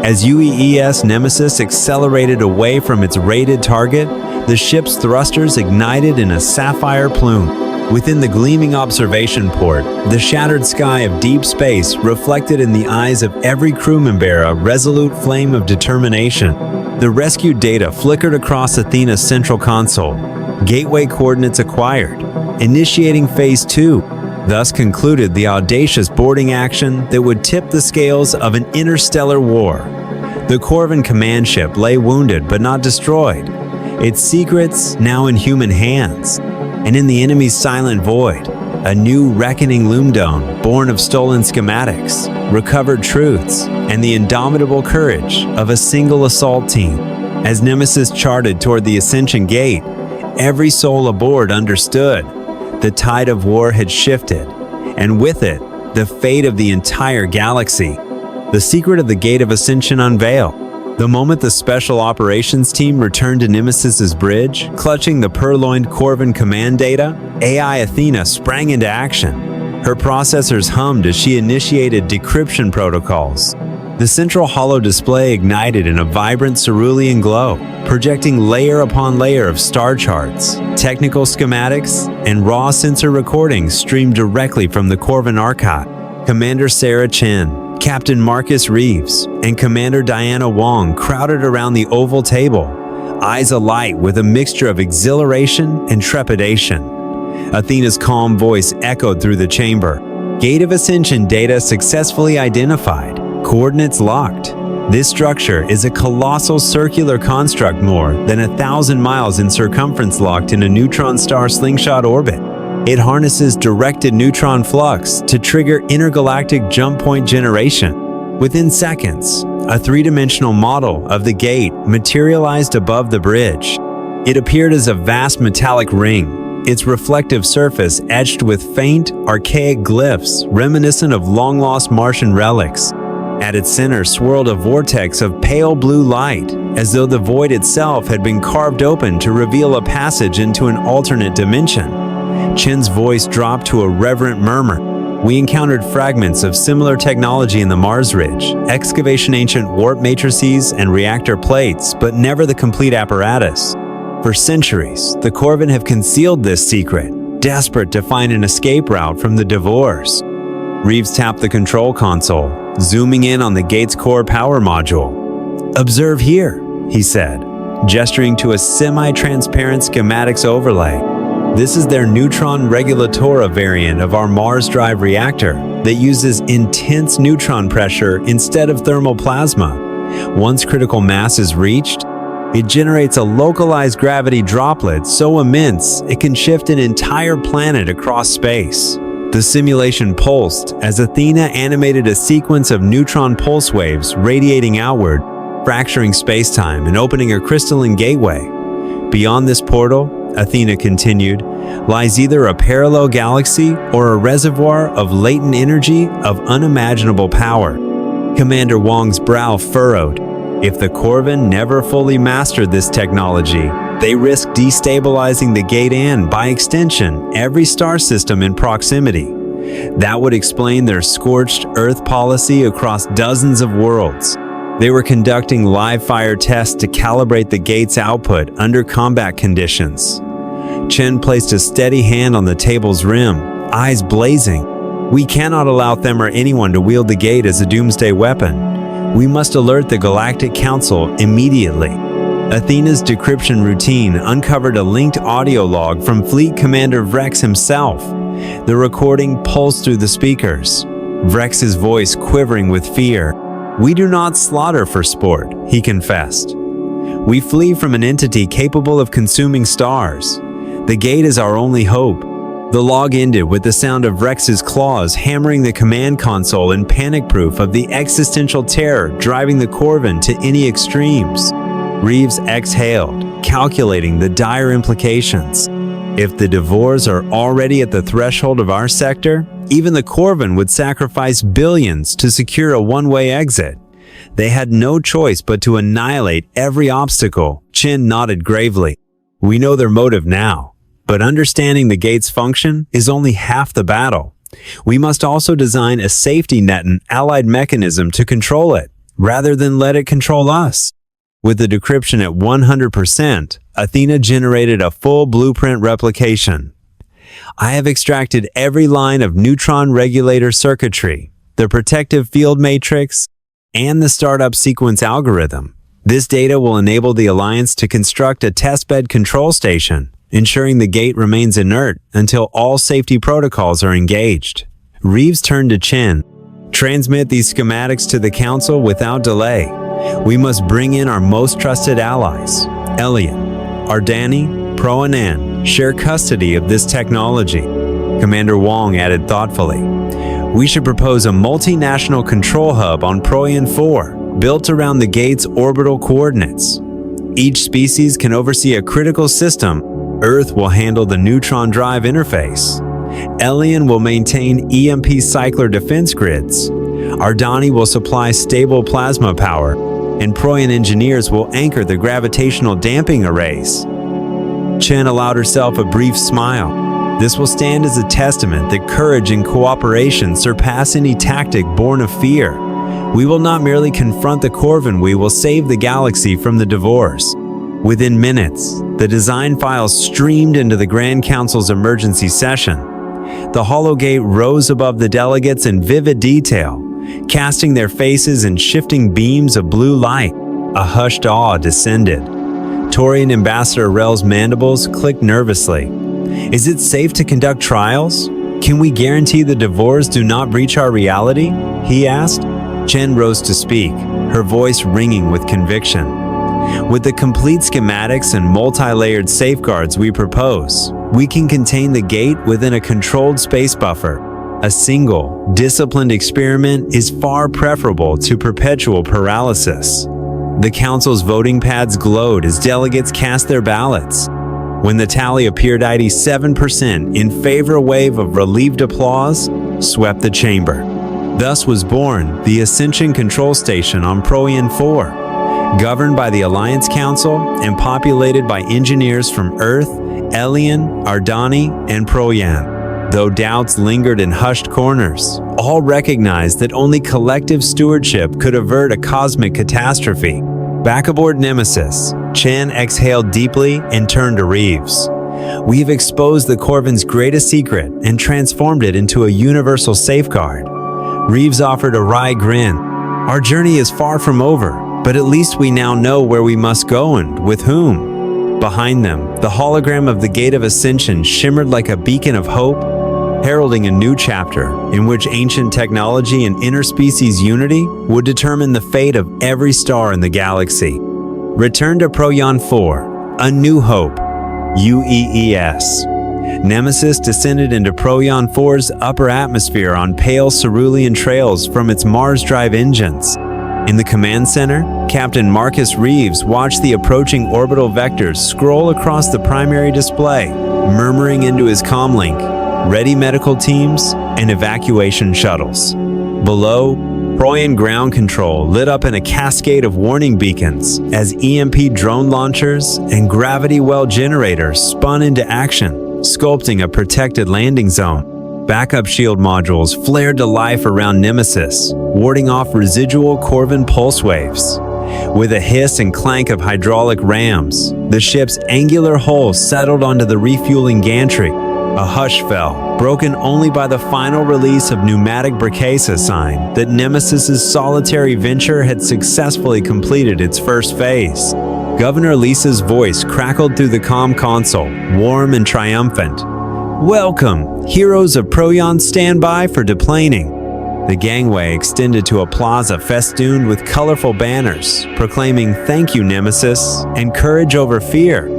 As UEES Nemesis accelerated away from its rated target, the ship's thrusters ignited in a sapphire plume. Within the gleaming observation port, the shattered sky of deep space reflected in the eyes of every crew member a resolute flame of determination. The rescued data flickered across Athena's central console. Gateway coordinates acquired, initiating Phase 2. Thus concluded the audacious boarding action that would tip the scales of an interstellar war. The Corven command ship lay wounded but not destroyed, its secrets now in human hands. And in the enemy's silent void, a new reckoning loomed on, born of stolen schematics, recovered truths, and the indomitable courage of a single assault team. As Nemesis charted toward the Ascension Gate, every soul aboard understood the tide of war had shifted, and with it, the fate of the entire galaxy. The secret of the Gate of Ascension unveiled. The moment the Special Operations Team returned to Nemesis's bridge, clutching the purloined Corven command data, AI Athena sprang into action. Her processors hummed as she initiated decryption protocols. The central holo display ignited in a vibrant cerulean glow, projecting layer upon layer of star charts. Technical schematics and raw sensor recordings streamed directly from the Corven archive. Commander Sarah Chen, Captain Marcus Reeves, and Commander Diana Wong crowded around the oval table, eyes alight with a mixture of exhilaration and trepidation. Athena's calm voice echoed through the chamber. Gate of Ascension data successfully identified. Coordinates locked. This structure is a colossal circular construct more than 1,000 miles in circumference locked in a neutron star slingshot orbit. It harnesses directed neutron flux to trigger intergalactic jump point generation. Within seconds, a three-dimensional model of the gate materialized above the bridge. It appeared as a vast metallic ring, its reflective surface etched with faint, archaic glyphs reminiscent of long-lost Martian relics. At its center swirled a vortex of pale blue light, as though the void itself had been carved open to reveal a passage into an alternate dimension. Chen's voice dropped to a reverent murmur. We encountered fragments of similar technology in the Mars Ridge, excavation ancient warp matrices and reactor plates, but never the complete apparatus. For centuries, the Corven have concealed this secret, desperate to find an escape route from the Devores. Reeves tapped the control console, zooming in on the gate's core power module. "Observe here," he said, gesturing to a semi-transparent schematics overlay. This is their neutron regulatora variant of our Mars drive reactor that uses intense neutron pressure instead of thermal plasma. Once critical mass is reached, it generates a localized gravity droplet so immense it can shift an entire planet across space. The simulation pulsed as Athena animated a sequence of neutron pulse waves radiating outward, fracturing spacetime and opening a crystalline gateway. Beyond this portal, Athena continued, lies either a parallel galaxy or a reservoir of latent energy of unimaginable power. Commander Wong's brow furrowed. If the Corven never fully mastered this technology, they risk destabilizing the gate and, by extension, every star system in proximity. That would explain their scorched Earth policy across dozens of worlds. They were conducting live fire tests to calibrate the gate's output under combat conditions. Chen placed a steady hand on the table's rim, eyes blazing. We cannot allow them or anyone to wield the gate as a doomsday weapon. We must alert the Galactic Council immediately. Athena's decryption routine uncovered a linked audio log from Fleet Commander Vrex himself. The recording pulsed through the speakers, Vrex's voice quivering with fear. "We do not slaughter for sport," he confessed. "We flee from an entity capable of consuming stars. The gate is our only hope." The log ended with the sound of Rex's claws hammering the command console in panic proof of the existential terror driving the Corven to any extremes. Reeves exhaled, calculating the dire implications. If the Devores are already at the threshold of our sector, even the Corven would sacrifice billions to secure a one-way exit. They had no choice but to annihilate every obstacle. Chen nodded gravely. "We know their motive now. But understanding the gate's function is only half the battle. We must also design a safety net and allied mechanism to control it, rather than let it control us." With the decryption at 100%, Athena generated a full blueprint replication. "I have extracted every line of neutron regulator circuitry, the protective field matrix, and the startup sequence algorithm. This data will enable the Alliance to construct a testbed control station, ensuring the gate remains inert until all safety protocols are engaged." Reeves turned to Chen. "Transmit these schematics to the Council without delay. We must bring in our most trusted allies. Elian, Ardani, Pro-Anan share custody of this technology." Commander Wong added thoughtfully, "We should propose a multinational control hub on Proian 4, built around the gate's orbital coordinates. Each species can oversee a critical system. Earth will handle the neutron drive interface. Elian will maintain EMP cycler defense grids. Ardani will supply stable plasma power. and Proyan engineers will anchor the gravitational damping arrays. Chen allowed herself a brief smile. This will stand as a testament that courage and cooperation surpass any tactic born of fear. We will not merely confront the Corven, we will save the galaxy from the divorce. Within minutes, the design files streamed into the Grand Council's emergency session. The hologate rose above the delegates in vivid detail, casting their faces in shifting beams of blue light. A hushed awe descended. Torian Ambassador Rel's mandibles clicked nervously. Is it safe to conduct trials? Can we guarantee the divorce do not breach our reality? He asked. Chen rose to speak, her voice ringing with conviction. With the complete schematics and multi-layered safeguards we propose, we can contain the gate within a controlled space buffer. A single, disciplined experiment is far preferable to perpetual paralysis. The Council's voting pads glowed as delegates cast their ballots. When the tally appeared 87% in favor, a wave of relieved applause swept the chamber. Thus was born the Ascension Control Station on Proyan 4, governed by the Alliance Council and populated by engineers from Earth, Elian, Ardani, and Proyan. Though doubts lingered in hushed corners, all recognized that only collective stewardship could avert a cosmic catastrophe. Back aboard Nemesis, Chen exhaled deeply and turned to Reeves. We've exposed the Corven's greatest secret and transformed it into a universal safeguard. Reeves offered a wry grin. Our journey is far from over, but at least we now know where we must go and with whom. Behind them, the hologram of the Gate of Ascension shimmered like a beacon of hope, heralding a new chapter in which ancient technology and interspecies unity would determine the fate of every star in the galaxy. Return to Proyan 4, A New Hope, UEES. Nemesis descended into Proyan 4's upper atmosphere on pale cerulean trails from its Mars drive engines. In the command center, Captain Marcus Reeves watched the approaching orbital vectors scroll across the primary display, murmuring into his comlink, ready medical teams and evacuation shuttles. Below, Proyan ground control lit up in a cascade of warning beacons as EMP drone launchers and gravity well generators spun into action, sculpting a protected landing zone. Backup shield modules flared to life around Nemesis, warding off residual Corven pulse waves. With a hiss and clank of hydraulic rams, the ship's angular hull settled onto the refueling gantry. A hush fell, broken only by the final release of pneumatic briquesa sign that Nemesis's solitary venture had successfully completed its first phase. Governor Lisa's voice crackled through the comm console, warm and triumphant. Welcome, heroes of Proyan, stand by for deplaning. The gangway extended to a plaza festooned with colorful banners, proclaiming thank you Nemesis and courage over fear.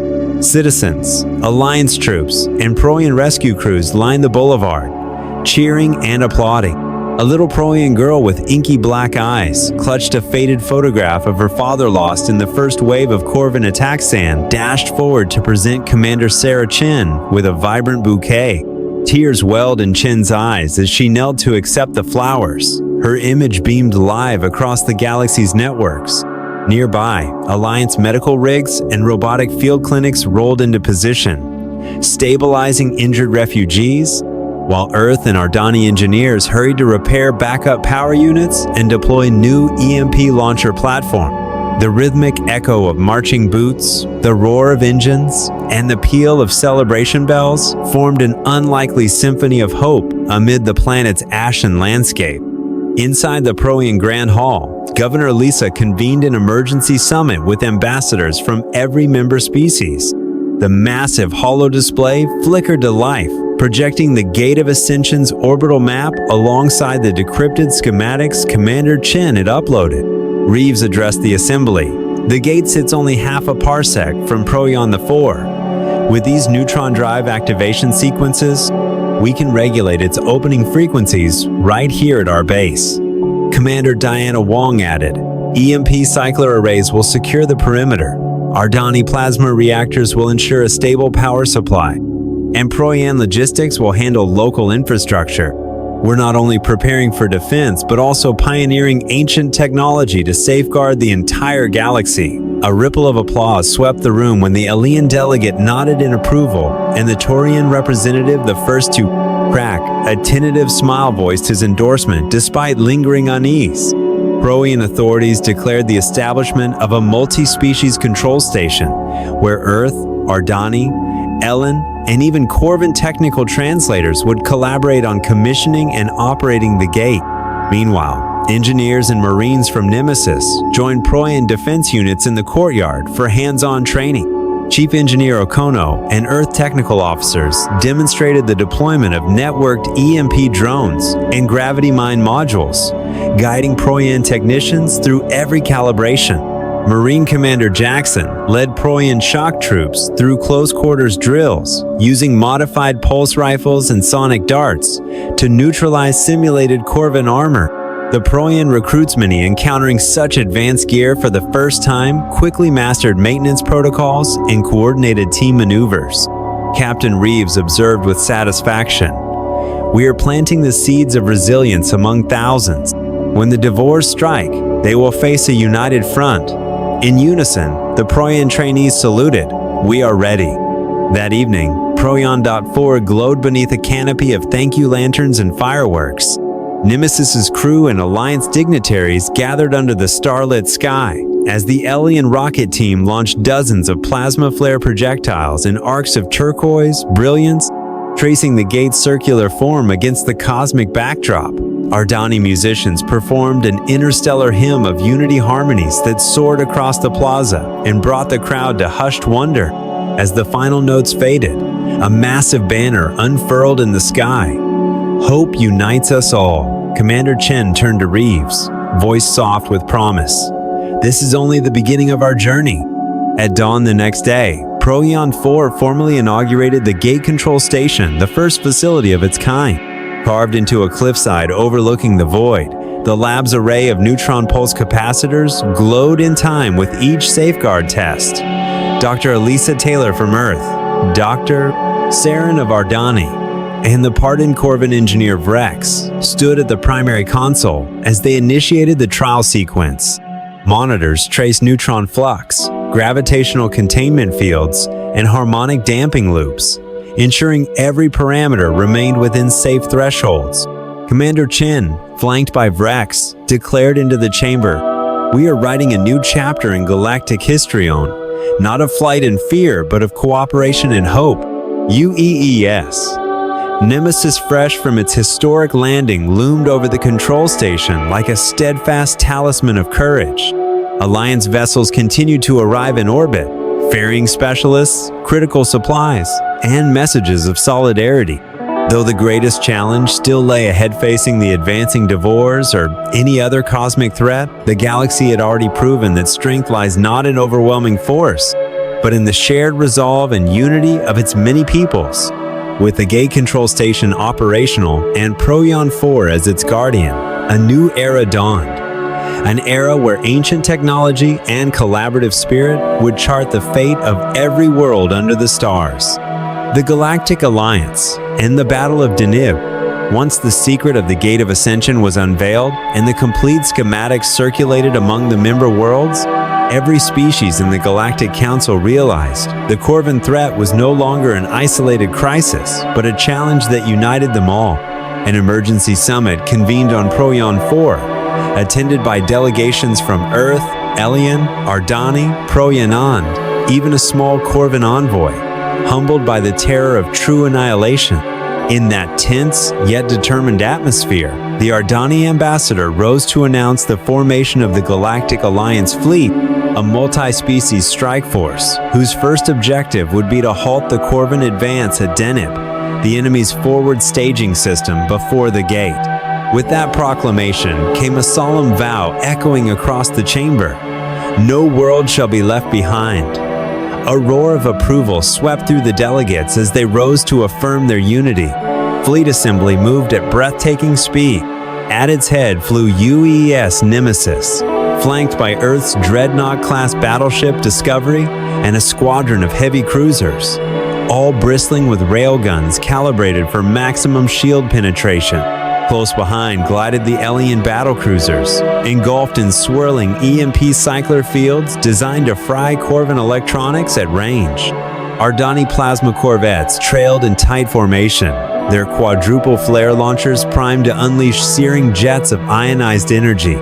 Citizens, Alliance troops, and Proyan rescue crews lined the boulevard, cheering and applauding. A little Proyan girl with inky black eyes clutched a faded photograph of her father lost in the first wave of Corven attack sand, dashed forward to present Commander Sarah Chen with a vibrant bouquet. Tears welled in Chen's eyes as she knelt to accept the flowers. Her image beamed live across the galaxy's networks. Nearby, Alliance medical rigs and robotic field clinics rolled into position, stabilizing injured refugees, while Earth and Ardani engineers hurried to repair backup power units and deploy new EMP launcher platform. The rhythmic echo of marching boots, the roar of engines, and the peal of celebration bells formed an unlikely symphony of hope amid the planet's ashen landscape. Inside the Proyan Grand Hall, Governor Lisa convened an emergency summit with ambassadors from every member species. The massive holo display flickered to life, projecting the Gate of Ascension's orbital map alongside the decrypted schematics Commander Chen had uploaded. Reeves addressed the assembly. The gate sits only half a parsec from Proyan 4. With these neutron drive activation sequences, we can regulate its opening frequencies right here at our base. Commander Diana Wong added, EMP cycler arrays will secure the perimeter. Ardani plasma reactors will ensure a stable power supply. And Proyan logistics will handle local infrastructure. We're not only preparing for defense, but also pioneering ancient technology to safeguard the entire galaxy. A ripple of applause swept the room when the alien delegate nodded in approval, and the Taurian representative, the first to crack a tentative smile, voiced his endorsement despite lingering unease. Proian authorities declared the establishment of a multi-species control station, where Earth, Ardani, Ellen, and even Corven technical translators would collaborate on commissioning and operating the gate. Meanwhile, engineers and Marines from Nemesis joined Proian defense units in the courtyard for hands-on training. Chief Engineer Okono and Earth technical officers demonstrated the deployment of networked EMP drones and gravity mine modules, guiding Proian technicians through every calibration. Marine Commander Jackson led Proian shock troops through close-quarters drills, using modified pulse rifles and sonic darts to neutralize simulated Corven armor. The Proian recruitsmen, encountering such advanced gear for the first time, quickly mastered maintenance protocols and coordinated team maneuvers. Captain Reeves observed with satisfaction, "We are planting the seeds of resilience among thousands. When the Devores strike, they will face a united front." In unison, the Proian trainees saluted, "We are ready." That evening, Proian.4 glowed beneath a canopy of thank you lanterns and fireworks. Nemesis's crew and Alliance dignitaries gathered under the starlit sky as the alien rocket team launched dozens of plasma flare projectiles in arcs of turquoise brilliance, tracing the gate's circular form against the cosmic backdrop. Ardani musicians performed an interstellar hymn of unity harmonies that soared across the plaza and brought the crowd to hushed wonder. As the final notes faded, a massive banner unfurled in the sky. "Hope unites us all." Commander Chen turned to Reeves, voice soft with promise. "This is only the beginning of our journey." At dawn the next day, Proian 4 formally inaugurated the Gate Control Station, the first facility of its kind. Carved into a cliffside overlooking the void, the lab's array of neutron pulse capacitors glowed in time with each safeguard test. Dr. Elisa Taylor from Earth, Dr. Saren of Ardani, and the pardoned Corven engineer Vrex stood at the primary console as they initiated the trial sequence. Monitors traced neutron flux, gravitational containment fields, and harmonic damping loops, ensuring every parameter remained within safe thresholds. Commander Chen, flanked by Vrex, declared into the chamber, "We are writing a new chapter in galactic history not of flight and fear, but of cooperation and hope. UEES. Nemesis, fresh from its historic landing, loomed over the control station like a steadfast talisman of courage. Alliance vessels continued to arrive in orbit, ferrying specialists, critical supplies, and messages of solidarity. Though the greatest challenge still lay ahead, facing the advancing Devores or any other cosmic threat, the galaxy had already proven that strength lies not in overwhelming force, but in the shared resolve and unity of its many peoples. With the Gate Control Station operational and Proian 4 as its guardian, a new era dawned. An era where ancient technology and collaborative spirit would chart the fate of every world under the stars. The Galactic Alliance and the Battle of Deneb. Once the secret of the Gate of Ascension was unveiled and the complete schematics circulated among the member worlds, every species in the Galactic Council realized the Corven threat was no longer an isolated crisis, but a challenge that united them all. An emergency summit convened on Proian 4, attended by delegations from Earth, Elian, Ardani, Proianand, even a small Corven envoy, humbled by the terror of true annihilation. In that tense yet determined atmosphere, the Ardani ambassador rose to announce the formation of the Galactic Alliance Fleet, a multi-species strike force whose first objective would be to halt the Corven advance at Deneb, the enemy's forward staging system before the gate. With that proclamation came a solemn vow echoing across the chamber: "No world shall be left behind." A roar of approval swept through the delegates as they rose to affirm their unity. Fleet assembly moved at breathtaking speed. At its head flew UEES Nemesis, flanked by Earth's Dreadnought-class battleship Discovery and a squadron of heavy cruisers, all bristling with railguns calibrated for maximum shield penetration. Close behind glided the alien battlecruisers, engulfed in swirling EMP cycler fields designed to fry Corven electronics at range. Ardani plasma corvettes trailed in tight formation, their quadruple flare launchers primed to unleash searing jets of ionized energy.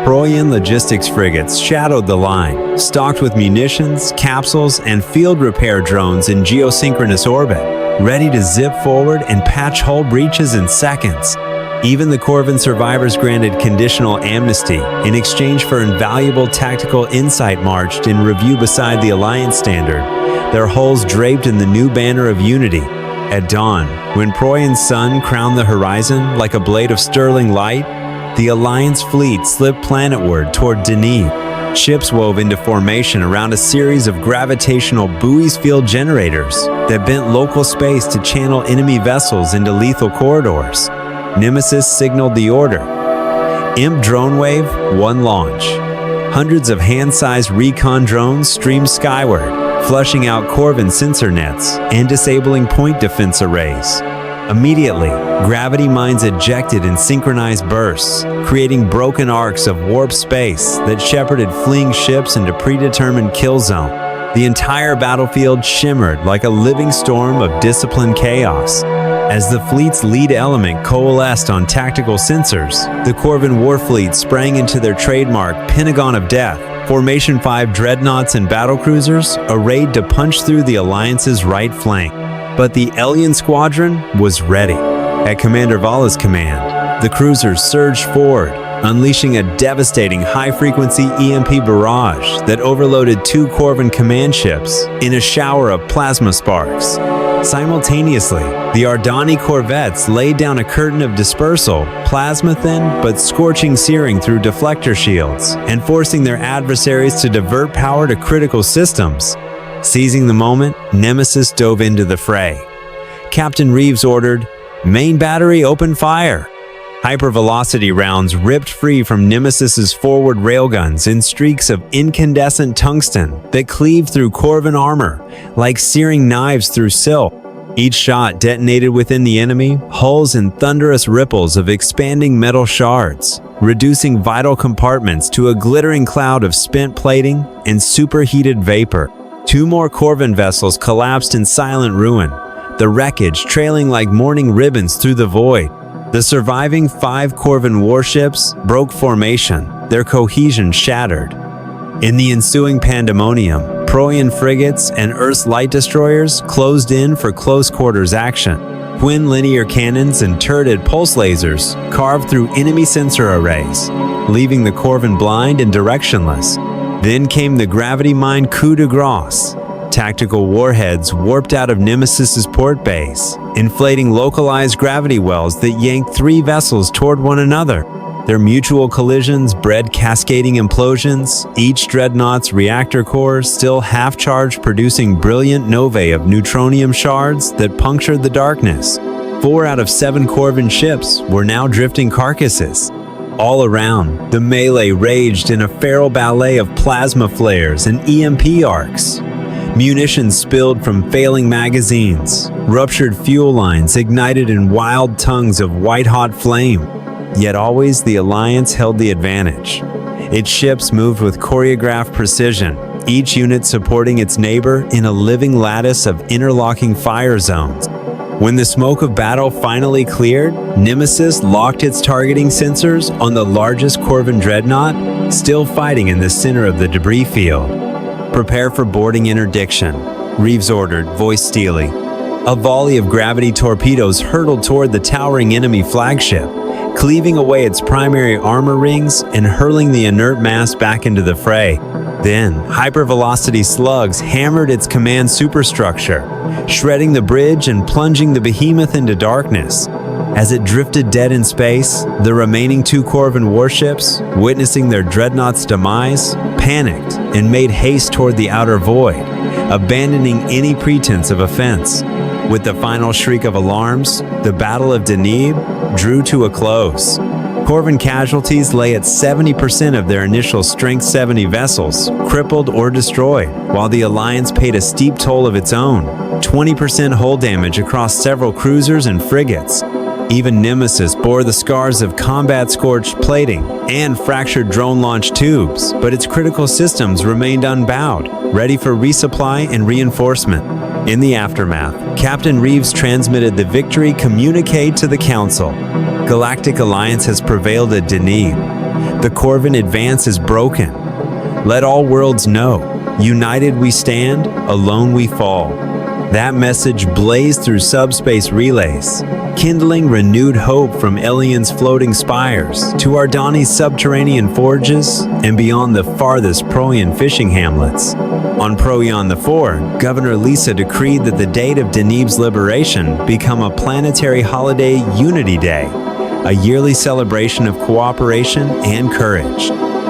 Proyan logistics frigates shadowed the line, stocked with munitions, capsules, and field repair drones in geosynchronous orbit, ready to zip forward and patch hull breaches in seconds. Even the Corven survivors granted conditional amnesty in exchange for invaluable tactical insight marched in review beside the Alliance standard, their hulls draped in the new banner of unity. At dawn, when Proyan's sun crowned the horizon like a blade of sterling light, the Alliance fleet slipped planetward toward Deneb. Ships wove into formation around a series of gravitational buoys field generators that bent local space to channel enemy vessels into lethal corridors. Nemesis signaled the order. Imp drone wave, 1 launch. Hundreds of hand-sized recon drones streamed skyward, flushing out Corven sensor nets and disabling point defense arrays. Immediately, gravity mines ejected in synchronized bursts, creating broken arcs of warp space that shepherded fleeing ships into predetermined kill zone. The entire battlefield shimmered like a living storm of disciplined chaos. As the fleet's lead element coalesced on tactical sensors, the Corven warfleet sprang into their trademark Pentagon of Death, Formation 5 dreadnoughts and battlecruisers arrayed to punch through the Alliance's right flank. But the alien squadron was ready. At Commander Vala's command, the cruisers surged forward, unleashing a devastating high-frequency EMP barrage that overloaded 2 Corven command ships in a shower of plasma sparks. Simultaneously, the Ardani corvettes laid down a curtain of dispersal, plasma-thin but scorching searing through deflector shields, and forcing their adversaries to divert power to critical systems. Seizing the moment, Nemesis dove into the fray. Captain Reeves ordered, "Main battery, open fire!" Hypervelocity rounds ripped free from Nemesis's forward railguns in streaks of incandescent tungsten that cleaved through Corven armor like searing knives through silk. Each shot detonated within the enemy, hulls in thunderous ripples of expanding metal shards, reducing vital compartments to a glittering cloud of spent plating and superheated vapor. 2 more Corven vessels collapsed in silent ruin, the wreckage trailing like mourning ribbons through the void. The surviving 5 Corven warships broke formation, their cohesion shattered. In the ensuing pandemonium, Proyan frigates and Earth's light destroyers closed in for close quarters action. Twin linear cannons and turreted pulse lasers carved through enemy sensor arrays, leaving the Corven blind and directionless. Then came the gravity-mined coup de grace. Tactical warheads warped out of Nemesis's port base, inflating localized gravity wells that yanked 3 vessels toward one another. Their mutual collisions bred cascading implosions, each dreadnought's reactor core still half-charged, producing brilliant novae of neutronium shards that punctured the darkness. 4 out of 7 Corven ships were now drifting carcasses. All around, the melee raged in a feral ballet of plasma flares and EMP arcs. Munitions spilled from failing magazines, ruptured fuel lines ignited in wild tongues of white-hot flame. Yet always the Alliance held the advantage. Its ships moved with choreographed precision, each unit supporting its neighbor in a living lattice of interlocking fire zones. When the smoke of battle finally cleared, Nemesis locked its targeting sensors on the largest Corven dreadnought, still fighting in the center of the debris field. "Prepare for boarding interdiction," Reeves ordered, voice steely. A volley of gravity torpedoes hurtled toward the towering enemy flagship, cleaving away its primary armor rings and hurling the inert mass back into the fray. Then, hypervelocity slugs hammered its command superstructure, shredding the bridge and plunging the behemoth into darkness. As it drifted dead in space, the remaining 2 Corven warships, witnessing their dreadnought's demise, panicked and made haste toward the outer void, abandoning any pretense of offense. With the final shriek of alarms, the Battle of Deneb drew to a close. Corven casualties lay at 70% of their initial Strength 70 vessels, crippled or destroyed, while the Alliance paid a steep toll of its own, 20% hull damage across several cruisers and frigates. Even Nemesis bore the scars of combat-scorched plating and fractured drone launch tubes, but its critical systems remained unbowed, ready for resupply and reinforcement. In the aftermath, Captain Reeves transmitted the victory communique to the Council. Galactic Alliance has prevailed at Deneb. The Corven advance is broken. Let all worlds know, united we stand, alone we fall. That message blazed through subspace relays, kindling renewed hope from Elian's floating spires to Ardani's subterranean forges and beyond the farthest Proian fishing hamlets. On Proion IV, Governor Lisa decreed that the date of Deneb's liberation become a planetary holiday Unity Day, a yearly celebration of cooperation and courage.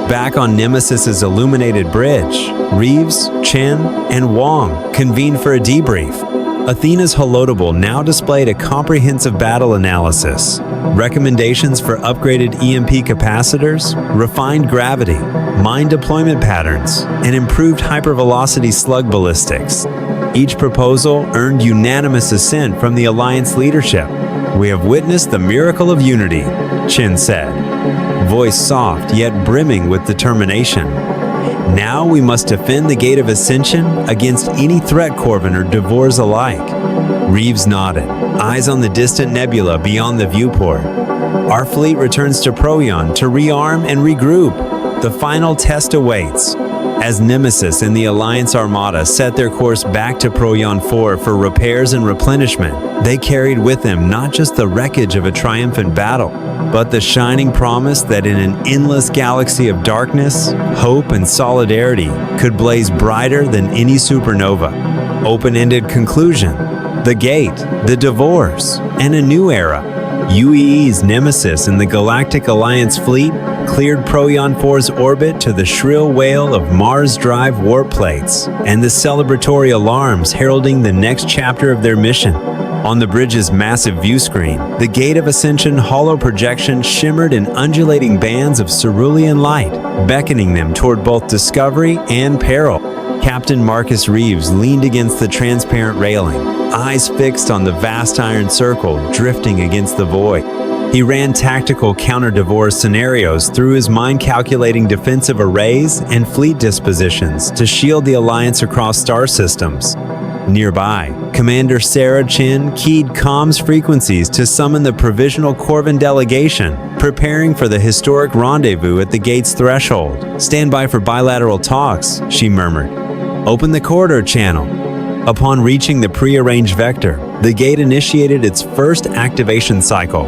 Back on Nemesis's illuminated bridge, Reeves, Chen, and Wong convened for a debrief. Athena's holotable now displayed a comprehensive battle analysis, recommendations for upgraded EMP capacitors, refined gravity, mine deployment patterns, and improved hypervelocity slug ballistics. Each proposal earned unanimous assent from the Alliance leadership. "We have witnessed the miracle of unity," Chen said, voice soft yet brimming with determination. "Now we must defend the Gate of Ascension against any threat, Corven or Devores alike." Reeves nodded, eyes on the distant nebula beyond the viewport. "Our fleet returns to Proion to rearm and regroup. The final test awaits." As Nemesis and the Alliance Armada set their course back to Proion 4 for repairs and replenishment, they carried with them not just the wreckage of a triumphant battle, but the shining promise that in an endless galaxy of darkness, hope and solidarity could blaze brighter than any supernova. Open-ended conclusion: the Gate, the Devores, and a new era. UEES Nemesis and the Galactic Alliance fleet cleared Proion 4's orbit to the shrill wail of Mars Drive warp plates and the celebratory alarms heralding the next chapter of their mission. On the bridge's massive view screen, the Gate of Ascension hollow projection shimmered in undulating bands of cerulean light, beckoning them toward both discovery and peril. Captain Marcus Reeves leaned against the transparent railing, eyes fixed on the vast iron circle drifting against the void. He ran tactical counter-Devore scenarios through his mind-calculating defensive arrays and fleet dispositions to shield the Alliance across star systems. Nearby, Commander Sarah Chen keyed comms frequencies to summon the provisional Corven delegation, preparing for the historic rendezvous at the Gate's threshold. "Stand by for bilateral talks," she murmured. "Open the corridor channel." Upon reaching the prearranged vector, the Gate initiated its first activation cycle.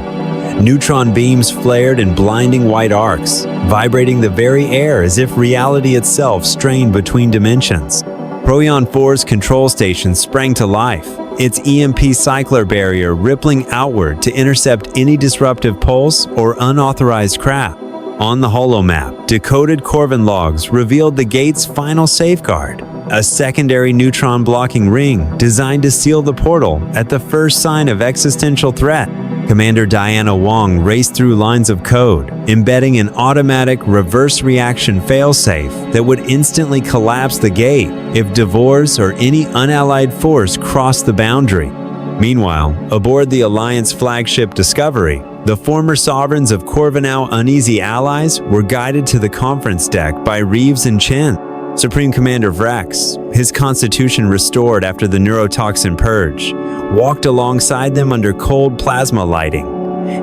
Neutron beams flared in blinding white arcs, vibrating the very air as if reality itself strained between dimensions. Proion 4's control station sprang to life, its EMP cycler barrier rippling outward to intercept any disruptive pulse or unauthorized craft. On the holomap, decoded Corven logs revealed the Gate's final safeguard, a secondary neutron blocking ring designed to seal the portal at the first sign of existential threat. Commander Diana Wong raced through lines of code, embedding an automatic reverse reaction failsafe that would instantly collapse the Gate if Devores or any unallied force crossed the boundary. Meanwhile, aboard the Alliance flagship Discovery, the former sovereigns of Corvinal uneasy allies were guided to the conference deck by Reeves and Chen. Supreme Commander Vrex, his constitution restored after the neurotoxin purge, walked alongside them under cold plasma lighting.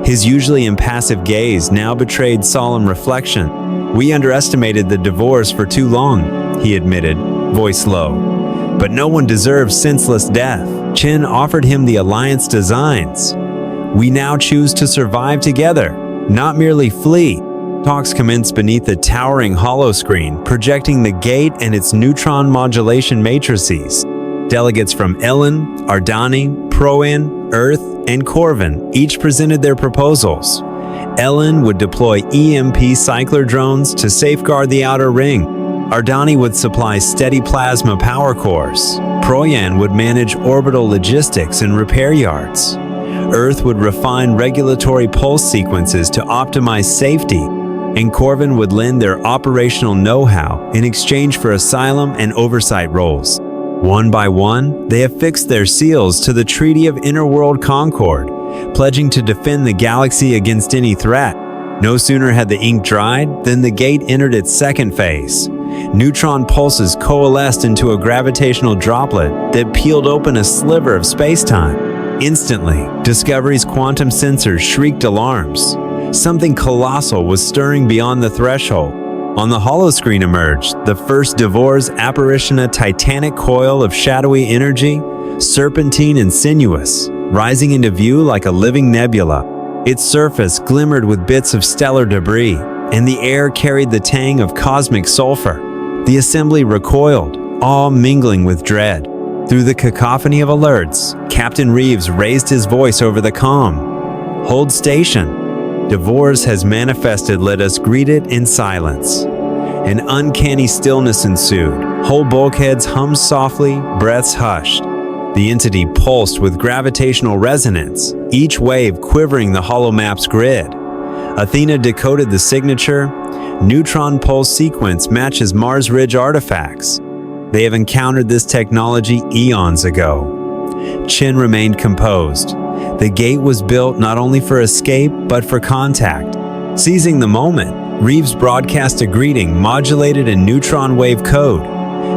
His usually impassive gaze now betrayed solemn reflection. "We underestimated the Devores for too long," he admitted, voice low. "But no one deserves senseless death." Chen offered him the Alliance designs. "We now choose to survive together, not merely flee." Talks commenced beneath the towering holoscreen, projecting the Gate and its neutron modulation matrices. Delegates from Ellen, Ardani, Proion, Earth, and Corven each presented their proposals. Ellen would deploy EMP cycler drones to safeguard the outer ring. Ardani would supply steady plasma power cores. Proion would manage orbital logistics and repair yards. Earth would refine regulatory pulse sequences to optimize safety, and Corven would lend their operational know-how in exchange for asylum and oversight roles. One by one, they affixed their seals to the Treaty of Interworld Concord, pledging to defend the galaxy against any threat. No sooner had the ink dried than the gate entered its second phase. Neutron pulses coalesced into a gravitational droplet that peeled open a sliver of space-time. Instantly, Discovery's quantum sensors shrieked alarms. Something colossal was stirring beyond the threshold. On the holoscreen emerged the first Devore's apparition, a titanic coil of shadowy energy, serpentine and sinuous, rising into view like a living nebula. Its surface glimmered with bits of stellar debris, and the air carried the tang of cosmic sulfur. The assembly recoiled, awe mingling with dread. Through the cacophony of alerts, Captain Reeves raised his voice over the comm. "Hold station. Devore's has manifested, let us greet it in silence." An uncanny stillness ensued. Whole bulkheads hummed softly, breaths hushed. The entity pulsed with gravitational resonance, each wave quivering the holomap's grid. Athena decoded the signature. Neutron pulse sequence matches Mars Ridge artifacts. They have encountered this technology eons ago. Chen remained composed. The gate was built not only for escape, but for contact. Seizing the moment, Reeves broadcast a greeting modulated in neutron wave code.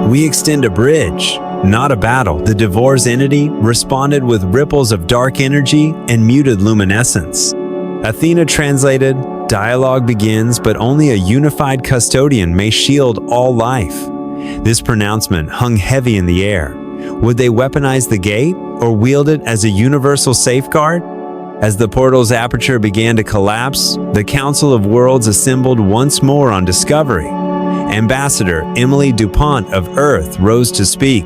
"We extend a bridge, not a battle." The Devore's entity responded with ripples of dark energy and muted luminescence. Athena translated, "Dialogue begins, but only a unified custodian may shield all life." This pronouncement hung heavy in the air. Would they weaponize the gate or wield it as a universal safeguard? As the portal's aperture began to collapse, the Council of Worlds assembled once more on Discovery. Ambassador Emily DuPont of Earth rose to speak.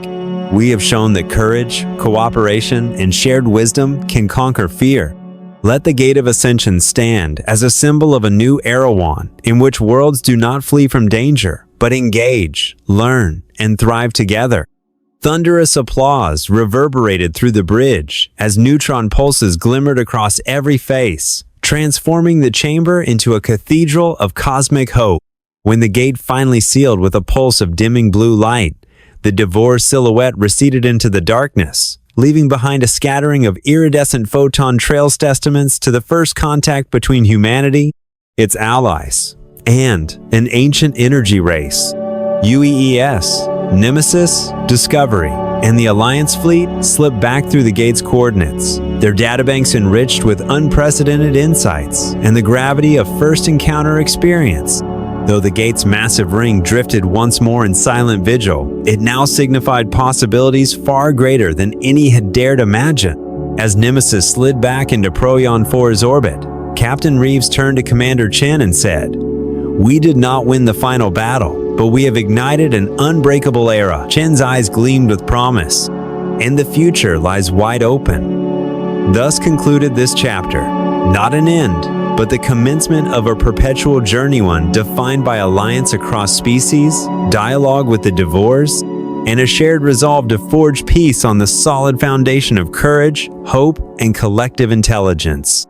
"We have shown that courage, cooperation, and shared wisdom can conquer fear. Let the Gate of Ascension stand as a symbol of a new Erewhon in which worlds do not flee from danger, but engage, learn, and thrive together." Thunderous applause reverberated through the bridge as neutron pulses glimmered across every face, transforming the chamber into a cathedral of cosmic hope. When the gate finally sealed with a pulse of dimming blue light, the Devore silhouette receded into the darkness, leaving behind a scattering of iridescent photon trails, testaments to the first contact between humanity, its allies, and an ancient energy race. UEES, Nemesis, Discovery, and the Alliance fleet slipped back through the gate's coordinates, their databanks enriched with unprecedented insights and the gravity of first encounter experience. Though the gate's massive ring drifted once more in silent vigil, it now signified possibilities far greater than any had dared imagine. As Nemesis slid back into Proyon 4's orbit, Captain Reeves turned to Commander Chen and said, "We did not win the final battle, but we have ignited an unbreakable era." Chen's eyes gleamed with promise, and the future lies wide open. Thus concluded this chapter, not an end, but the commencement of a perpetual journey, one defined by alliance across species, dialogue with the Devores, and a shared resolve to forge peace on the solid foundation of courage, hope, and collective intelligence.